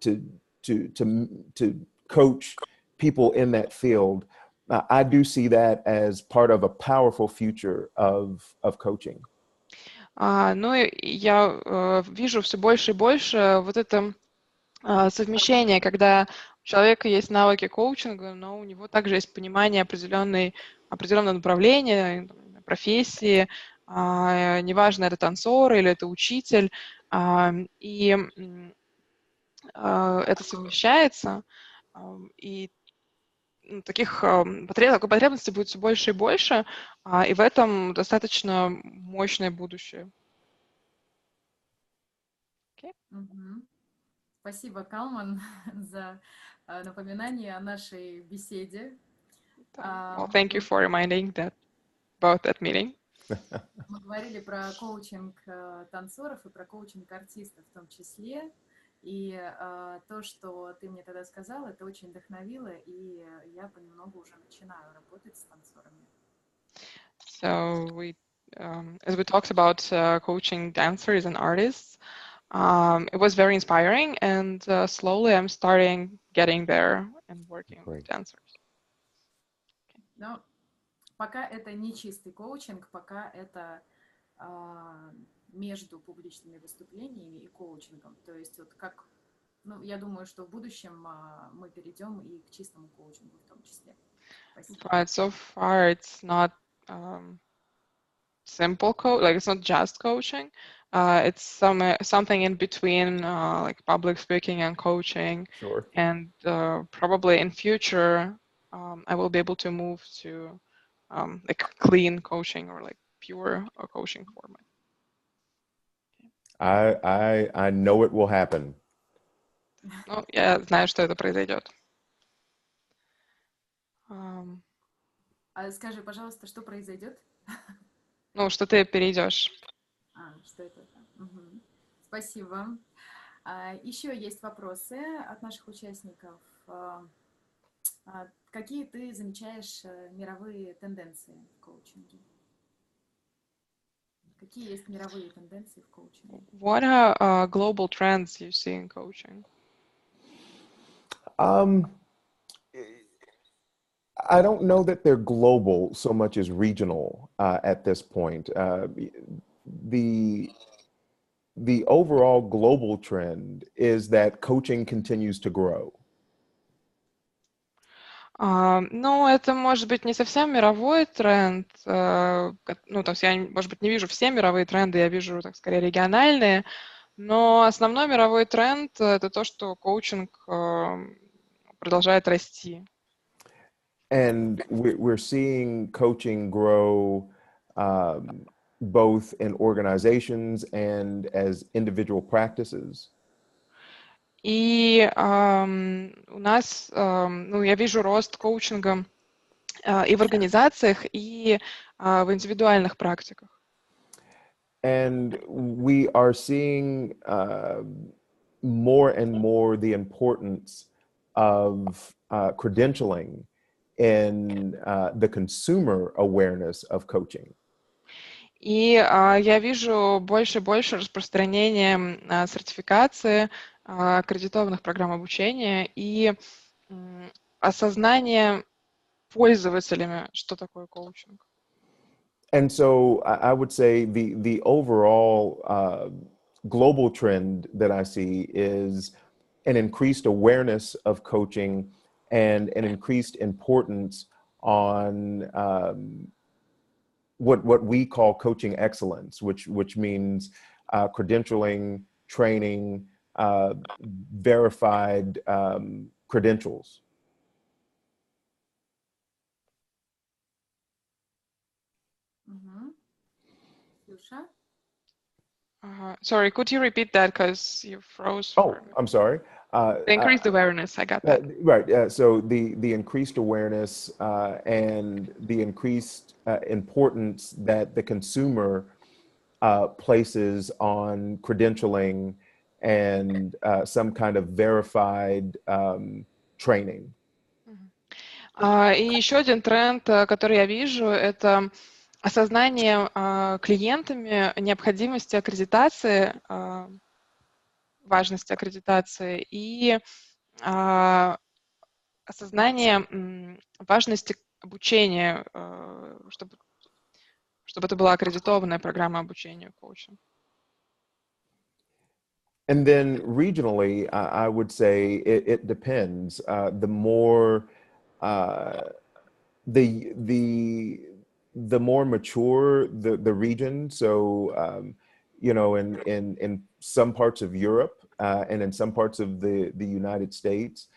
coach people in that field. I do see that as part of a powerful future of coaching. Ну, и я вижу все больше и больше вот это совмещение, когда у человека есть навыки коучинга, но у него также есть понимание определенного направления, профессии, неважно, это танцор или это учитель, и это совмещается, и такой потребностей будет все больше и больше, и в этом достаточно мощное будущее. Okay. Спасибо, Калман, за напоминание о нашей беседе. Well, thank you for reminding about that meeting. Мы говорили про коучинг танцоров и про коучинг артистов в том числе. И то, что ты мне тогда сказал, это очень вдохновило, и я понемногу уже начинаю работать с танцорами. So as we talked about coaching dancers and artists, it was very inspiring, and slowly I'm starting getting there and working with dancers. Но пока это не чистый коучинг, пока это между публичными выступлениями и коучингом. То есть вот как, я думаю, что в будущем мы перейдем и к чистому коучингу в том числе. Спасибо. But so far it's not simple like it's not just coaching. It's something in between, like public speaking and coaching. Sure. And probably in future, I will be able to move to like clean coaching or like pure coaching format. I know it will happen. Ну, я знаю, что это произойдет. Скажи, пожалуйста, что произойдет? Ну, что ты перейдешь. Что это? Угу. Спасибо. Еще есть вопросы от наших участников. Какие ты замечаешь мировые тенденции в коучинге? Какие есть мировые тенденции в коучинге? What are global trends you see in coaching? I don't know that they're global so much as regional at this point. The overall global trend is that coaching continues to grow. Ну, это может быть не совсем мировой тренд. Ну, то есть я, может быть, не вижу все мировые тренды, я вижу, так скорее, региональные. Но основной мировой тренд — это то, что коучинг продолжает расти. And we're seeing coaching grow both in organizations and as individual practices. И у нас, ну, я вижу рост коучинга и в организациях, и в индивидуальных практиках. And we are seeing more and more the importance of credentialing in the consumer awareness of coaching. И я вижу больше и больше распространения сертификации, аккредитованных программ обучения и осознание пользователями, что такое коучинг. And so I would say the overall global trend that I see is an increased awareness of coaching and an increased importance on what we call coaching excellence, which means credentialing, training, verified credentials. Люша? Sorry, could you repeat that because you froze? Oh, I'm sorry. The increased awareness, I got that. Right. So the increased awareness and the increased importance that the consumer places on credentialing and some kind of verified training. И еще один тренд, который я вижу, это осознание клиентами необходимости аккредитации, важности аккредитации и осознание важности обучения, чтобы это была аккредитованная программа обучения коучем. And then regionally, I would say it depends. The more the more mature the region. So in some parts of Europe and in some parts of the United States,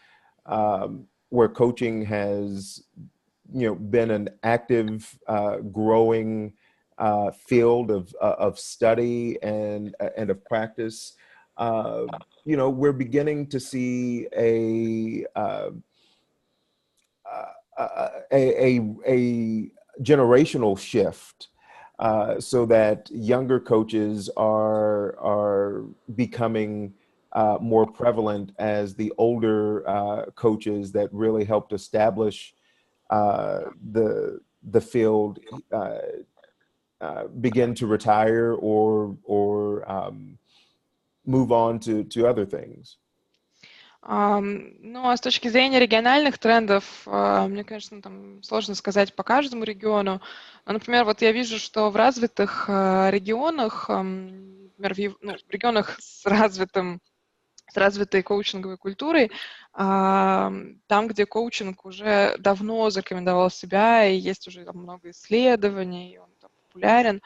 where coaching has been an active, growing field of study and of practice. We're beginning to see a generational shift, so that younger coaches are becoming more prevalent as the older coaches that really helped establish the field begin to retire or move on to other things. Ну, а с точки зрения региональных трендов, мне, конечно, там сложно сказать по каждому региону. Но, например, вот я вижу, что в развитых регионах, например, в регионах с развитой коучинговой культурой, там, где коучинг уже давно зарекомендовал себя, и есть уже там много исследований, и он там популярен,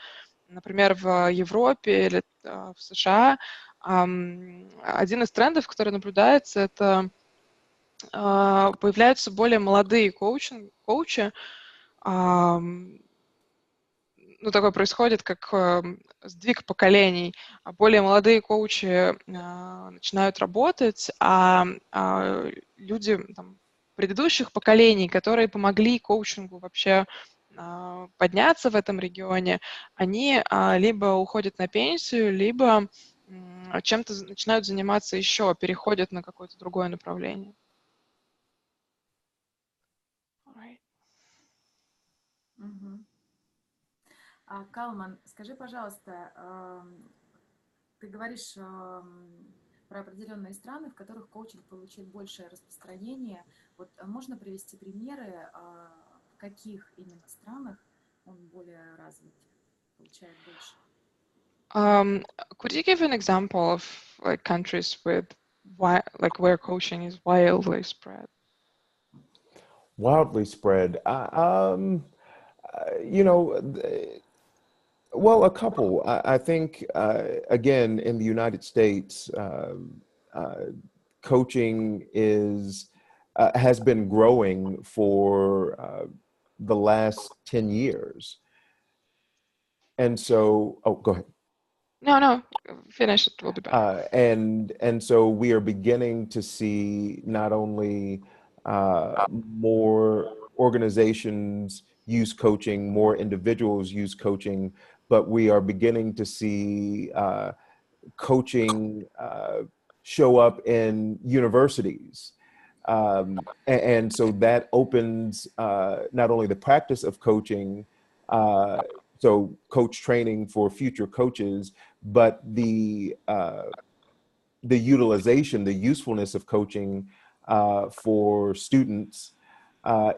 например, в Европе или в США, один из трендов, который наблюдается, это появляются более молодые коучи. Ну, такое происходит, как сдвиг поколений. Более молодые коучи начинают работать, а люди там, предыдущих поколений, которые помогли коучингу вообще подняться в этом регионе, они либо уходят на пенсию, либо чем-то начинают заниматься еще, переходят на какое-то другое направление. Калман, скажи, пожалуйста, ты говоришь про определенные страны, в которых коучинг получил большее распространение. Вот можно привести примеры, в каких именно странах он более развит, получает больше? Could you give an example of like countries with where coaching is wildly spread? Wildly spread. Well, a couple. I think again in the United States, coaching has been growing for the last 10 years, and so go ahead. No, finish it. We'll be back. And so we are beginning to see not only more organizations use coaching, more individuals use coaching, but we are beginning to see coaching show up in universities. And so that opens not only the practice of coaching, so coach training for future coaches, but the utilization, the usefulness of coaching for students.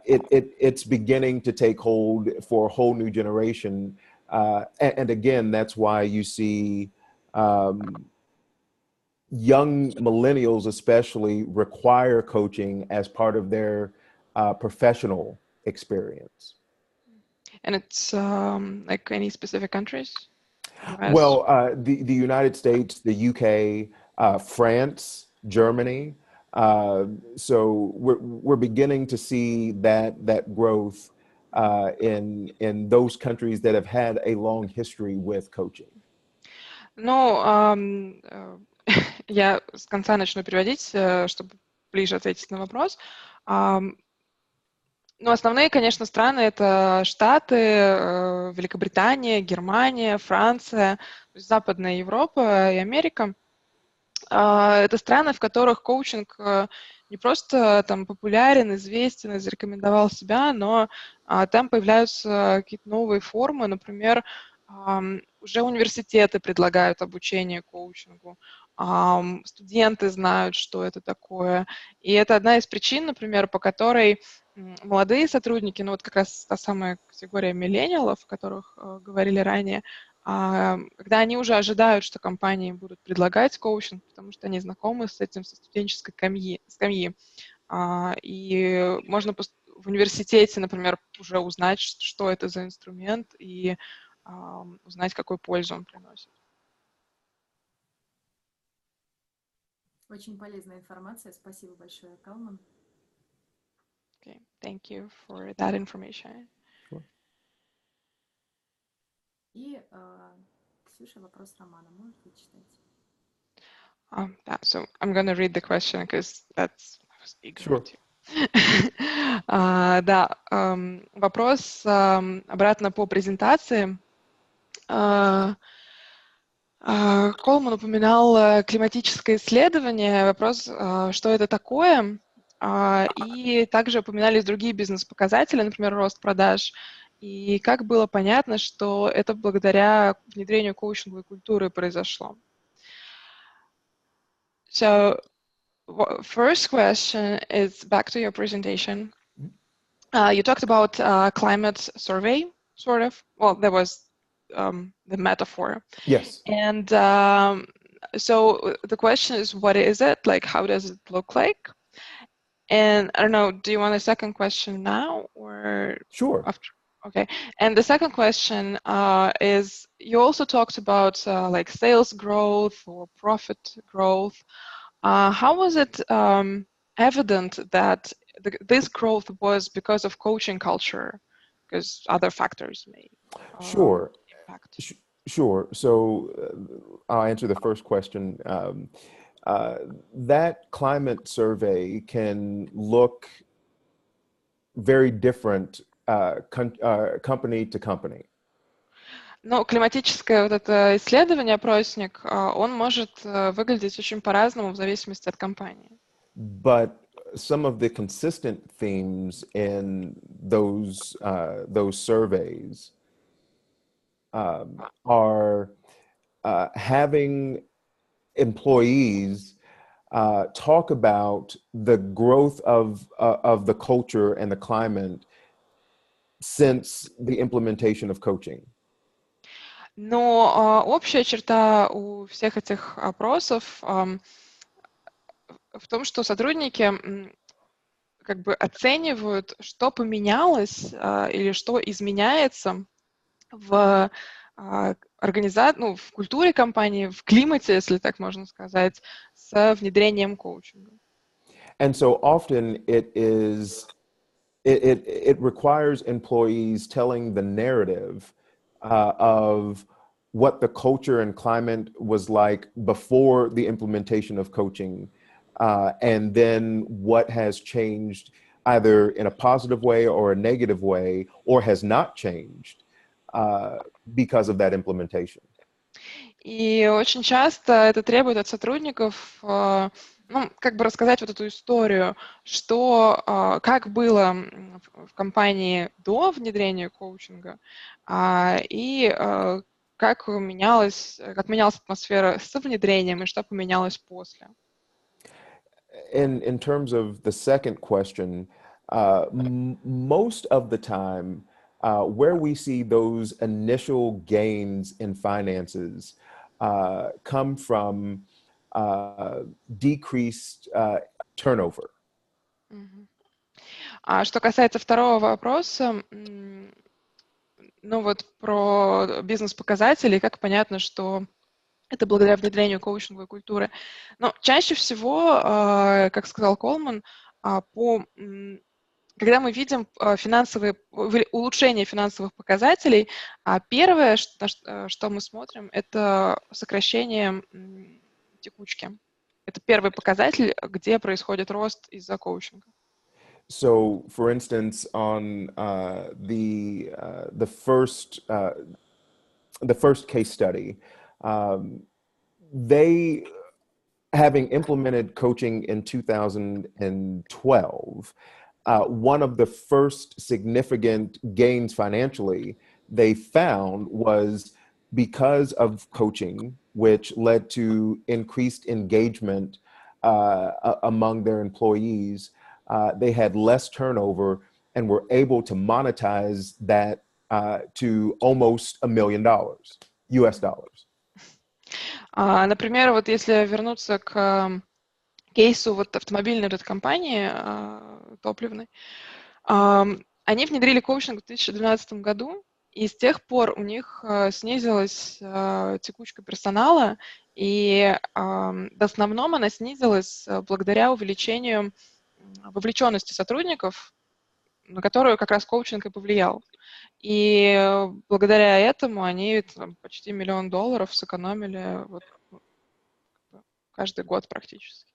It's beginning to take hold for a whole new generation. And again, that's why you see young millennials especially require coaching as part of their professional experience. And it's like any specific countries? US? Well, the United States, the UK, France, Germany. So we're beginning to see that growth in those countries that have had a long history with coaching. Ну, я с конца начну переводить, чтобы ближе ответить на вопрос. Ну, основные, конечно, страны — это Штаты, Великобритания, Германия, Франция, то есть Западная Европа и Америка. Это страны, в которых коучинг не просто там популярен, известен и зарекомендовал себя, но там появляются какие-то новые формы. Например, уже университеты предлагают обучение коучингу, студенты знают, что это такое. И это одна из причин, например, по которой молодые сотрудники, ну вот как раз та самая категория миллениалов, о которых говорили ранее, когда они уже ожидают, что компании будут предлагать коучинг, потому что они знакомы с этим со студенческой скамьи. И можно в университете, например, уже узнать, что это за инструмент, и узнать, какую пользу он приносит. Очень полезная информация. Спасибо большое, Colmon. Okay, thank you for that information. Sure. И Ксюша, вопрос Романа. Можете читать? Yeah, so I'm going to read the question because that's I was eager Sure. to. Да, вопрос обратно по презентации. Колман упоминал климатическое исследование. Вопрос, что это такое? И также упоминались другие бизнес-показатели, например, рост продаж. И как было понятно, что это благодаря внедрению коучинговой культуры произошло. So, first question is back to your presentation. You talked about climate survey, sort of. Well, that was the metaphor. Yes. And so the question is, what is it? Like, how does it look like? And I don't know, do you want a second question now or Sure. after? Okay. And the second question is, you also talked about like sales growth or profit growth. How was it evident that this growth was because of coaching culture, because other factors may Sure. impact? Sure. So I'll answer the first question. That climate survey can look very different company to company. Ну, климатическое вот это исследование, опросник, он может выглядеть очень по-разному в зависимости от компании. But some of the consistent themes in those surveys are having employees talk about the growth of the culture and the climate since the implementation of coaching. Но общая черта у всех этих опросов в том, что сотрудники как бы оценивают, что поменялось или что изменяется в ну, в культуре компании, в климате, если так можно сказать, с внедрением коучинга. And so often it requires employees telling the narrative of what the culture and climate was like before the implementation of coaching, and then what has changed either in a positive way or a negative way, or has not changed because of that implementation. И очень часто это требует от сотрудников, ну, как бы рассказать вот эту историю, что, как было в компании до внедрения коучинга, и как менялась атмосфера с внедрением, и что поменялось после. In terms of the second question, most of the time, where we see those initial gains in finances come from decreased turnover. Мгм. А что касается второго вопроса, ну вот про бизнес-показатели, как понятно, что это благодаря внедрению коучинговой культуры. Но чаще всего, как сказал Колман, когда мы видим улучшение финансовых показателей, первое, что мы смотрим, это сокращение текучки. Это первый показатель, где происходит рост из-за коучинга. So, for instance, on the first case study, they, having implemented coaching in 2012, one of the first significant gains financially they found was because of coaching, which led to increased engagement among their employees. They had less turnover and were able to monetize that to almost $1 million US dollars. Например, вот если вернуться к кейсу вот автомобильной компании топливной, они внедрили коучинг в 2012 году, и с тех пор у них снизилась текучка персонала, и в основном она снизилась благодаря увеличению вовлеченности сотрудников, на которую как раз коучинг и повлиял. И благодаря этому они почти $1 миллион сэкономили вот, каждый год практически.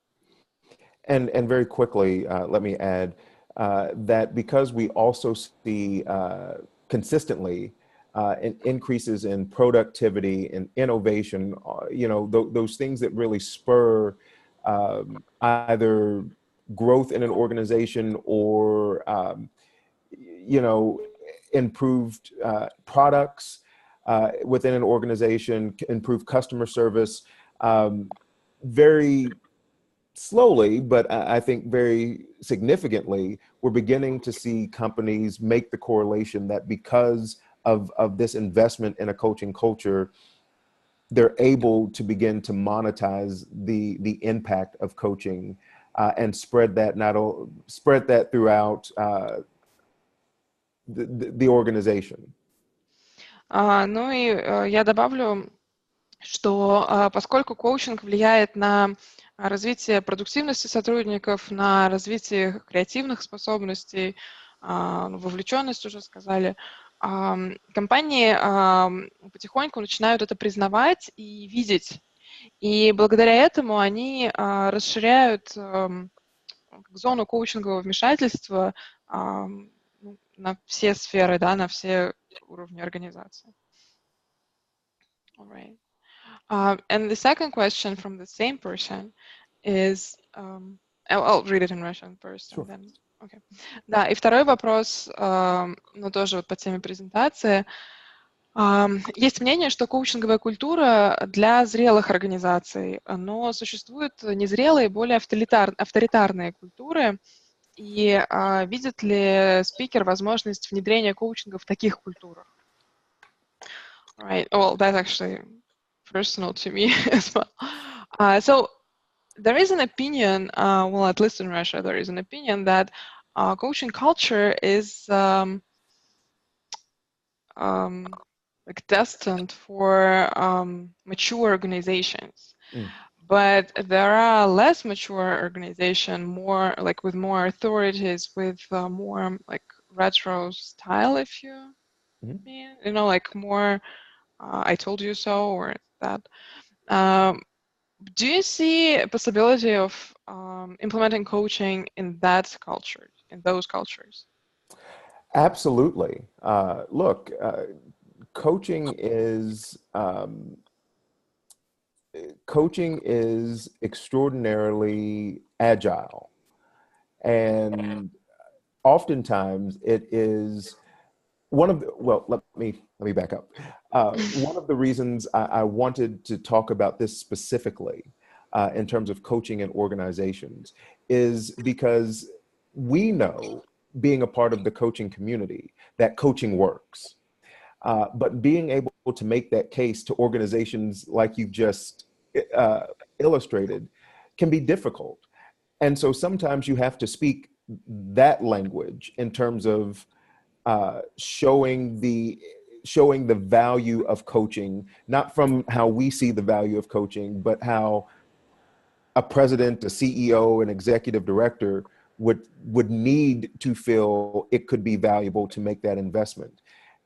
And very quickly, let me add that because we also see consistently increases in productivity and innovation, those things that really spur either growth in an organization or improved products within an organization, improved customer service, very slowly, but I think very significantly, we're beginning to see companies make the correlation that because of this investment in a coaching culture, they're able to begin to monetize the impact of coaching and spread that throughout the organization. Ну и я добавлю, что поскольку коучинг влияет на развитие продуктивности сотрудников, на развитие креативных способностей, вовлеченность, уже сказали, компании потихоньку начинают это признавать и видеть. И благодаря этому они расширяют зону коучингового вмешательства на все сферы, да, на все уровни организации. All right. And the second question from the same person is, I'll read it in Russian first. Sure. And then, okay. Да, и второй вопрос, но тоже вот по теме презентации. Есть мнение, что коучинговая культура для зрелых организаций, но существуют незрелые, более авторитарные культуры. И видит ли спикер возможность внедрения коучинга в таких культурах? Right. Well, that's actually personal to me as well. So there is an opinion, well, at least in Russia, there is an opinion that coaching culture is like destined for mature organizations. But there are less mature organizations, more like with more authorities, with more like retro style, if you mean, like more I told you so or that. Do you see a possibility of implementing coaching in that culture, in those cultures? Absolutely. Look, coaching is extraordinarily agile, and oftentimes it is one of the, well, let me back up. One of the reasons I wanted to talk about this specifically in terms of coaching and organizations is because we know, being a part of the coaching community, that coaching works. But being able to make that case to organizations like you've just illustrated can be difficult. And so sometimes you have to speak that language in terms of showing the value of coaching, not from how we see the value of coaching, but how a president, a CEO, an executive director would need to feel it could be valuable to make that investment.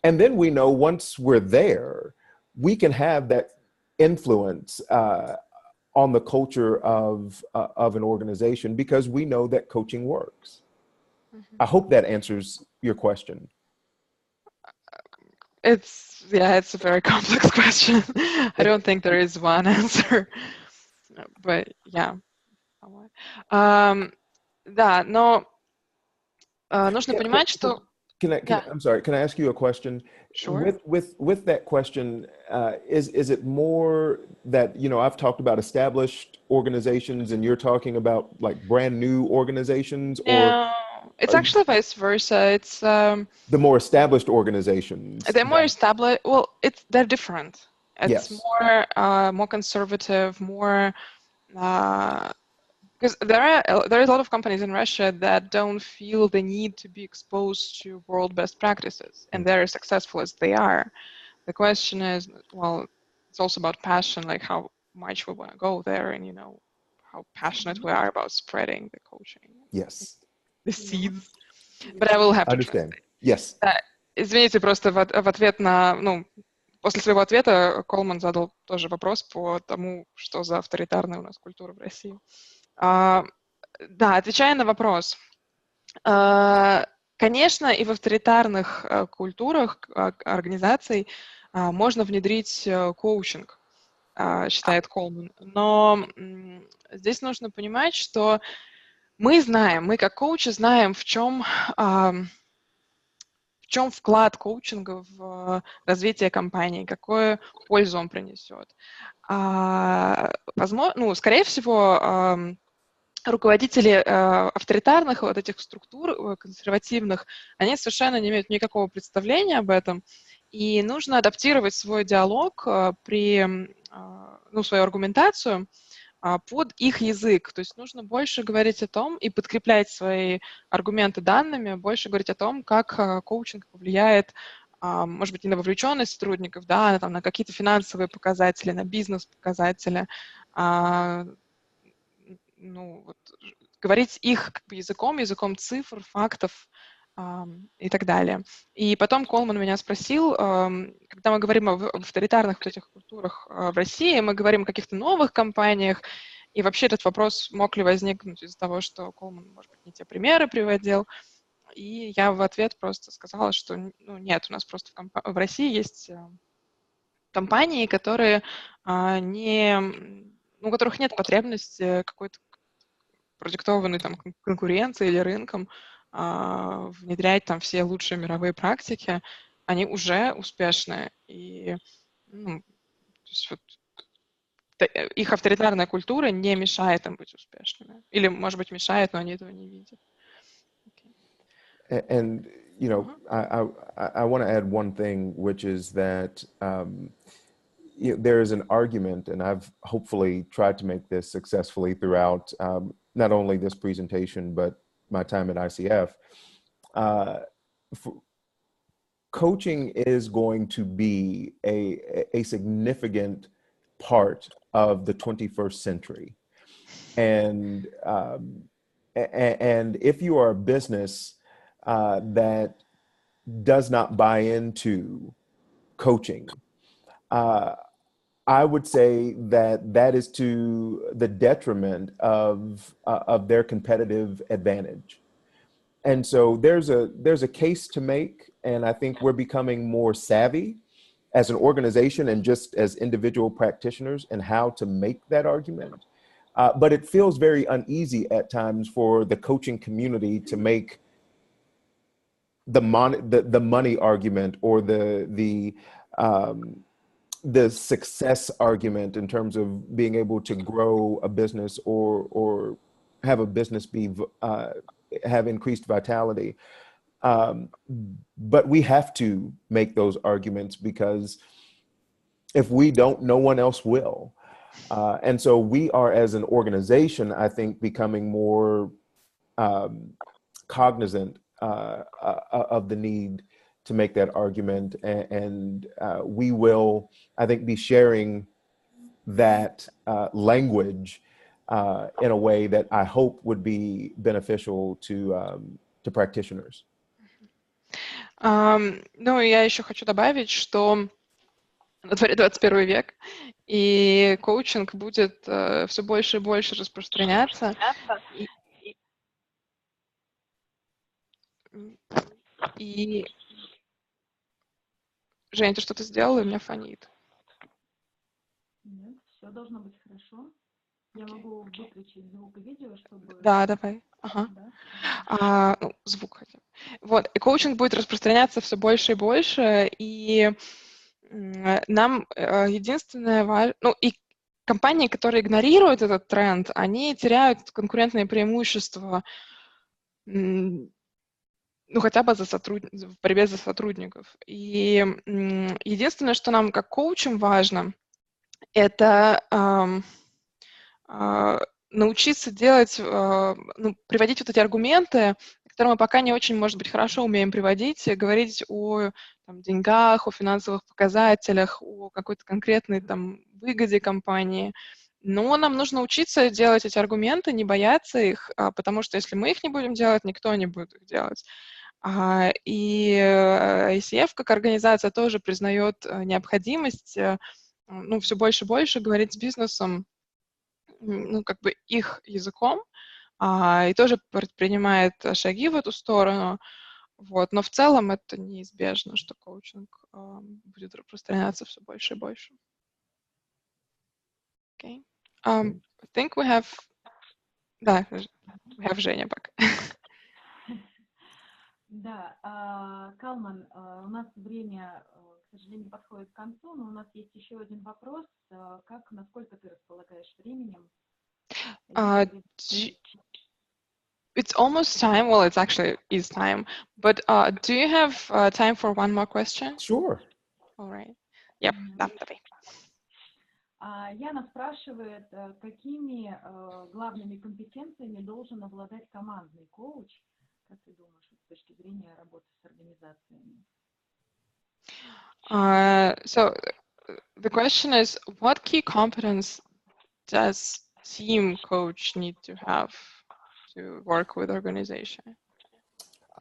And then we know once we're there, we can have that influence on the culture of an organization because we know that coaching works. I hope that answers your question. It's a very complex question. I don't think there is one answer, but yeah. Да, но нужно понимать, что... I'm sorry, can I ask you a question? Sure. With that question, is it more that, I've talked about established organizations and you're talking about like brand new organizations, or No, it's actually vice versa. It's the more established organizations? they're more established. Well, they're different. It's Yes. more conservative, more because there is a lot of companies in Russia that don't feel the need to be exposed to world best practices, and they're as successful as they are. The question is, well, it's also about passion, like how much we want to go there, and how passionate we are about spreading the coaching. Yes. The seeds. But I will have to Understand. translate. Yes. Извините, просто в ответ на, после своего ответа Колман задал тоже вопрос по тому, что за авторитарная у нас культура в России. Да, отвечая на вопрос. Конечно, и в авторитарных культурах организаций можно внедрить коучинг, считает Колман. Но здесь нужно понимать, что мы как коучи знаем, в чем вклад коучинга в развитие компании, какую пользу он принесет. Возможно, скорее всего, руководители авторитарных вот этих структур, консервативных, они совершенно не имеют никакого представления об этом, и нужно адаптировать свой диалог, свою аргументацию под их язык. То есть нужно больше говорить о том и подкреплять свои аргументы данными, больше говорить о том, как коучинг повлияет, может быть, и на вовлеченность сотрудников, да, на какие-то финансовые показатели, на бизнес-показатели, говорить их языком цифр, фактов и так далее. И потом Колман меня спросил, когда мы говорим об авторитарных вот этих культурах в России, мы говорим о каких-то новых компаниях, и вообще этот вопрос мог ли возникнуть из-за того, что Колман, может быть, не те примеры приводил. И я в ответ просто сказала, что нет, у нас просто в России есть компании, которые у которых нет потребности какой-то продиктованной конкуренцией или рынком внедрять там все лучшие мировые практики, они уже успешны. И то есть их авторитарная культура не мешает им быть успешными. Или, может быть, мешает, но они этого не видят. Okay. And, I want to add one thing, which is that there is an argument, and I've hopefully tried to make this successfully throughout not only this presentation, but my time at ICF. Coaching is going to be a significant part of the 21st century. And if you are a business that does not buy into coaching, I would say that is to the detriment of their competitive advantage. And so there's a case to make, and I think we're becoming more savvy as an organization and just as individual practitioners in how to make that argument. But it feels very uneasy at times for the coaching community to make the money argument or the success argument in terms of being able to grow a business or have a business have increased vitality. But we have to make those arguments because if we don't, no one else will. And so we are, as an organization, I think, becoming more cognizant of the need to make that argument. And we will, I think, be sharing that language in a way that I hope would be beneficial to practitioners. Ну, я еще хочу добавить, что на дворе 21 век, и коучинг будет все больше и больше распространяться. И Жень, ты что-то сделала, и у меня фонит. Нет, все должно быть хорошо. Я могу выключить звук и видео, чтобы... Да, давай. Ага. Да? Ну, звук хотя бы. Вот, и коучинг будет распространяться все больше и больше, и нам единственное важно... Ну, и компании, которые игнорируют этот тренд, они теряют конкурентные преимущества, ну, хотя бы в борьбе за сотрудников. И единственное, что нам как коучам важно, это научиться делать, приводить вот эти аргументы, которые мы пока не очень, может быть, хорошо умеем приводить, говорить о деньгах, о финансовых показателях, о какой-то конкретной выгоде компании. Но нам нужно учиться делать эти аргументы, не бояться их, потому что если мы их не будем делать, никто не будет их делать. И ICF как организация тоже признает необходимость все больше и больше говорить с бизнесом, их языком, и тоже предпринимает шаги в эту сторону. Вот. Но в целом это неизбежно, что коучинг будет распространяться все больше и больше. Okay. I think we have... Да, we have Женя back. Да, Калман, у нас время, к сожалению, подходит к концу, но у нас есть еще один вопрос. Насколько ты располагаешь временем? It's almost time. Well, it's actually is time. But do you have time for one more question? Sure. All right. Yep. Да, давай. Яна спрашивает, какими главными компетенциями должен обладать командный коуч, как ты думаешь, с точки зрения работы с организациями? So the question is, what key competence does team coach need to have to work with organization?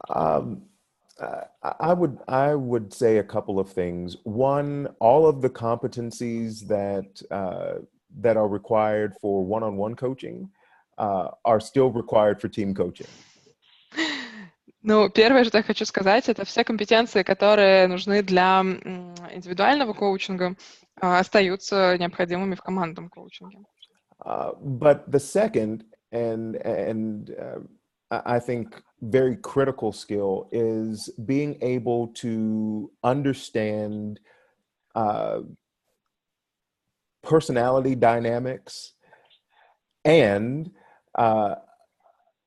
I would say a couple of things. One, all of the competencies that are required for one-on-one coaching are still required for team coaching. Ну, первое, что я хочу сказать, это все компетенции, которые нужны для индивидуального коучинга, остаются необходимыми в командном коучинге. But the second, and I think very critical skill is being able to understand personality dynamics and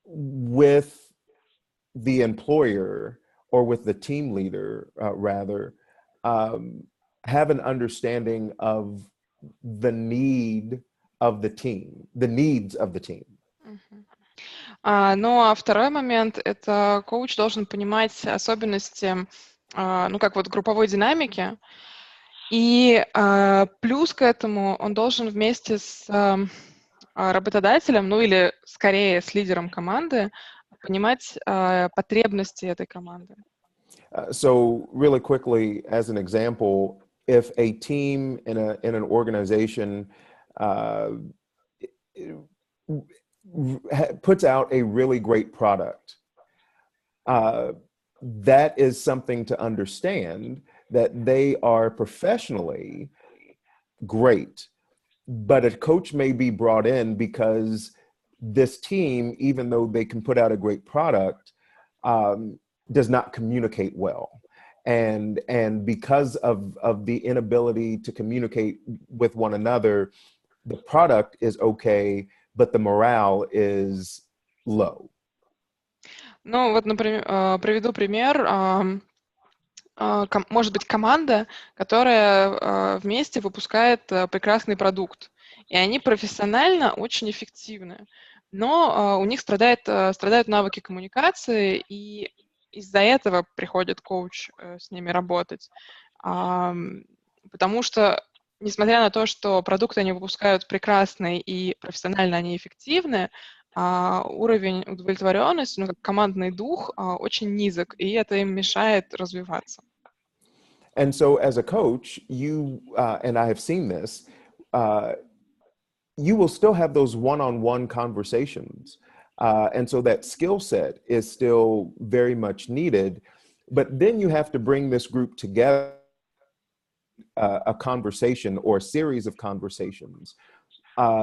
with the employer or with the team leader, rather, have an understanding of the need of the team, the needs of the team. Ну, а второй момент — это коуч должен понимать особенности, как вот групповой динамики, и плюс к этому он должен вместе с работодателем, ну или скорее с лидером команды, понимать потребности этой команды. So really quickly, as an example, if a team in an organization puts out a really great product, that is something to understand, that they are professionally great, but a coach may be brought in because this team, even though they can put out a great product, does not communicate well. And because of the inability to communicate with one another, the product is okay, but the morale is low. Ну, вот, например, приведу пример. может быть команда, которая вместе выпускает прекрасный продукт. И они профессионально очень эффективны. Но у них страдают навыки коммуникации, и из-за этого приходит коуч с ними работать. Потому что, несмотря на то, что продукты они выпускают прекрасные и профессионально они эффективны, уровень удовлетворенности, как командный дух, очень низок, и это им мешает развиваться. And so, as a coach, you and I have seen this. You will still have those one-on-one conversations, and so that skill set is still very much needed. But then you have to bring this group together, a conversation or a series of conversations,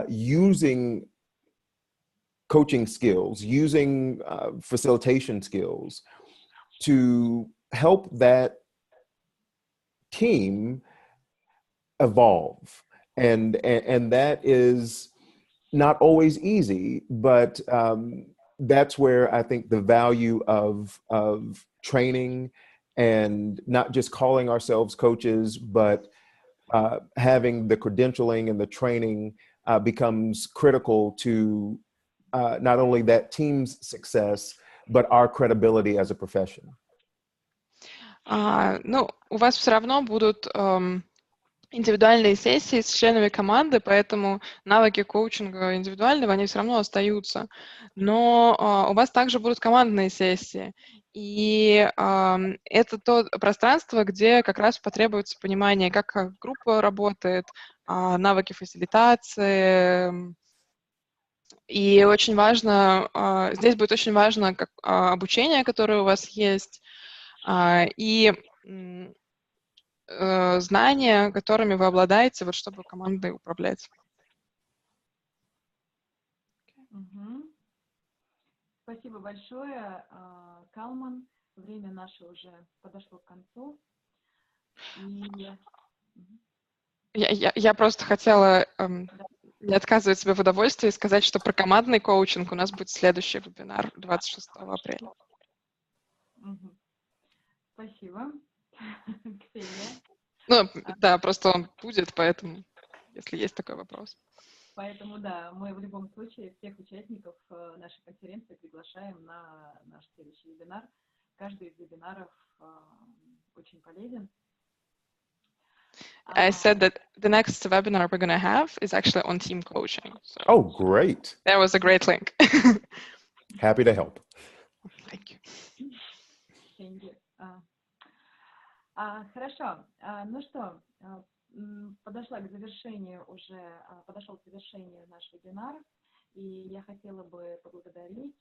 using coaching skills, using facilitation skills to help that team evolve. And that is not always easy, but that's where I think the value of training and not just calling ourselves coaches, but having the credentialing and the training becomes critical to not only that team's success, but our credibility as a profession. Ну, у вас все равно будут индивидуальные сессии с членами команды, поэтому навыки коучинга индивидуального, они все равно остаются. Но у вас также будут командные сессии. И это то пространство, где как раз потребуется понимание, как группа работает, навыки фасилитации. И очень важно, здесь будет очень важно обучение, которое у вас есть, и знания, которыми вы обладаете, вот, чтобы командой управлять. Спасибо большое, Colmon. Время наше уже подошло к концу. Я просто хотела не отказывать себе в удовольствии и сказать, что про командный коучинг у нас будет следующий вебинар 26 апреля. Спасибо. Ксения. Ну, да, просто он будет, поэтому, если есть такой вопрос. Поэтому, да, мы в любом случае всех участников нашей конференции приглашаем на наш следующий вебинар. Каждый из вебинаров очень полезен. I said that the next webinar we're going to have is actually on team coaching. So Oh, great. that was a great link. Happy to help. Thank you. Thank you. Хорошо. Ну что, подошел к завершению наш вебинар, и я хотела бы поблагодарить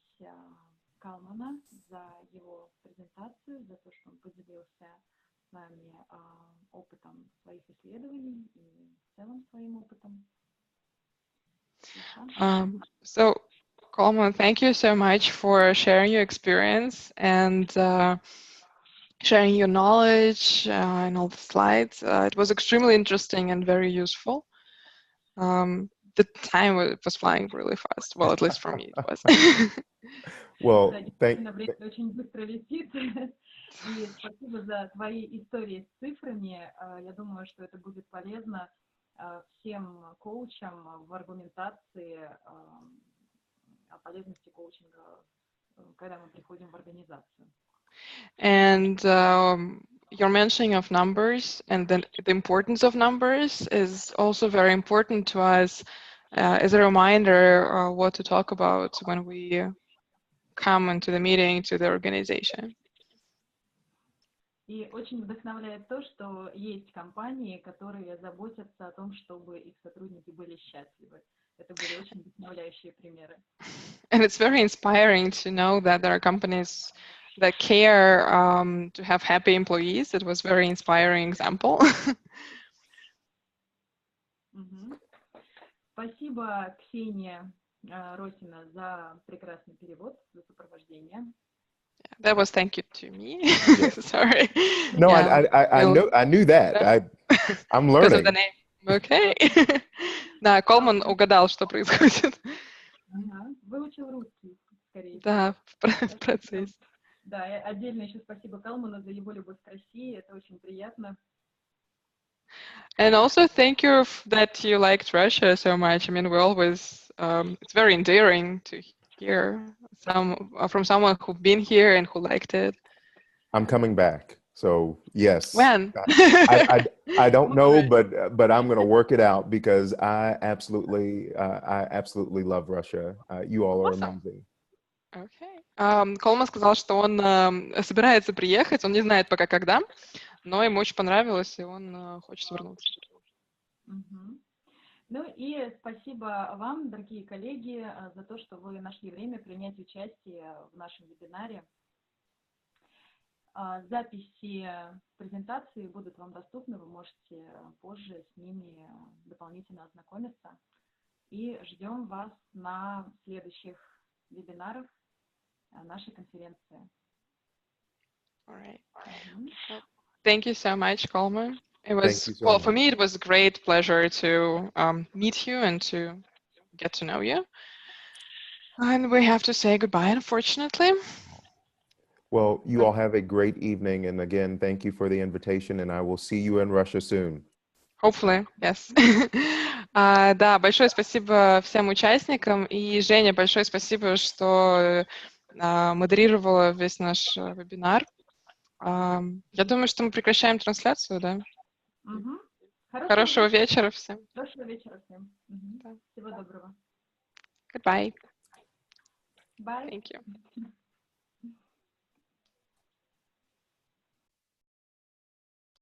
Colmon за его презентацию, за то, что он поделился с нами опытом своих исследований и в целом своим опытом. So, Colmon, thank you so much for sharing your experience and sharing your knowledge and all the slides. It was extremely interesting and very useful. The time was flying really fast. Well, at least for me it was. Well, Время очень быстро летит. И спасибо за твои истории с цифрами. Я думаю, что это будет полезно всем коучам в аргументации о полезности коучинга, когда мы приходим в организацию. And your mentioning of numbers and the importance of numbers is also very important to us as a reminder what to talk about when we come into the meeting, to the organization. И очень вдохновляет то, что есть компании, которые заботятся о том, чтобы их сотрудники были счастливы. Это были очень вдохновляющие примеры. And it's very inspiring to know that there are companies that care to have happy employees. It was a very inspiring example. Спасибо, Ксения Росина, за прекрасный перевод, за сопровождение. That was thank you to me. Sorry. No, yeah. I knew that. I'm learning. Because of the name. Okay. Да, Colmon угадал, что происходит. Выучил русский, скорее. Да, в процессе. Да, и отдельно еще спасибо Калману за его любовь к России. Это очень приятно. And also thank you that you liked Russia so much. I mean, we always, it's very endearing to hear from someone who've been here and who liked it. I'm coming back. So yes. When? I don't know, but I'm going to work it out because I absolutely love Russia. You all are Awesome. amazing. Okay. Колман сказал, что он собирается приехать, он не знает пока когда, но ему очень понравилось, и он хочет вернуться. Ну и спасибо вам, дорогие коллеги, за то, что вы нашли время принять участие в нашем вебинаре. Записи презентации будут вам доступны, вы можете позже с ними дополнительно ознакомиться. И ждем вас на следующих вебинарах нашей конференции. All right. Thank you so much, Colmon. It was, so well, much. for me, it was a great pleasure to meet you and to get to know you. And we have to say goodbye, unfortunately. Well, you all have a great evening. And again, thank you for the invitation. And I will see you in Russia soon. Hopefully, yes. Да, большое спасибо всем участникам. И, Женя, большое спасибо, что модерировала весь наш вебинар. Я думаю, что мы прекращаем трансляцию, да? Хорошего вечера всем. Хорошего вечера всем. Всего доброго. Goodbye. Bye. Thank you.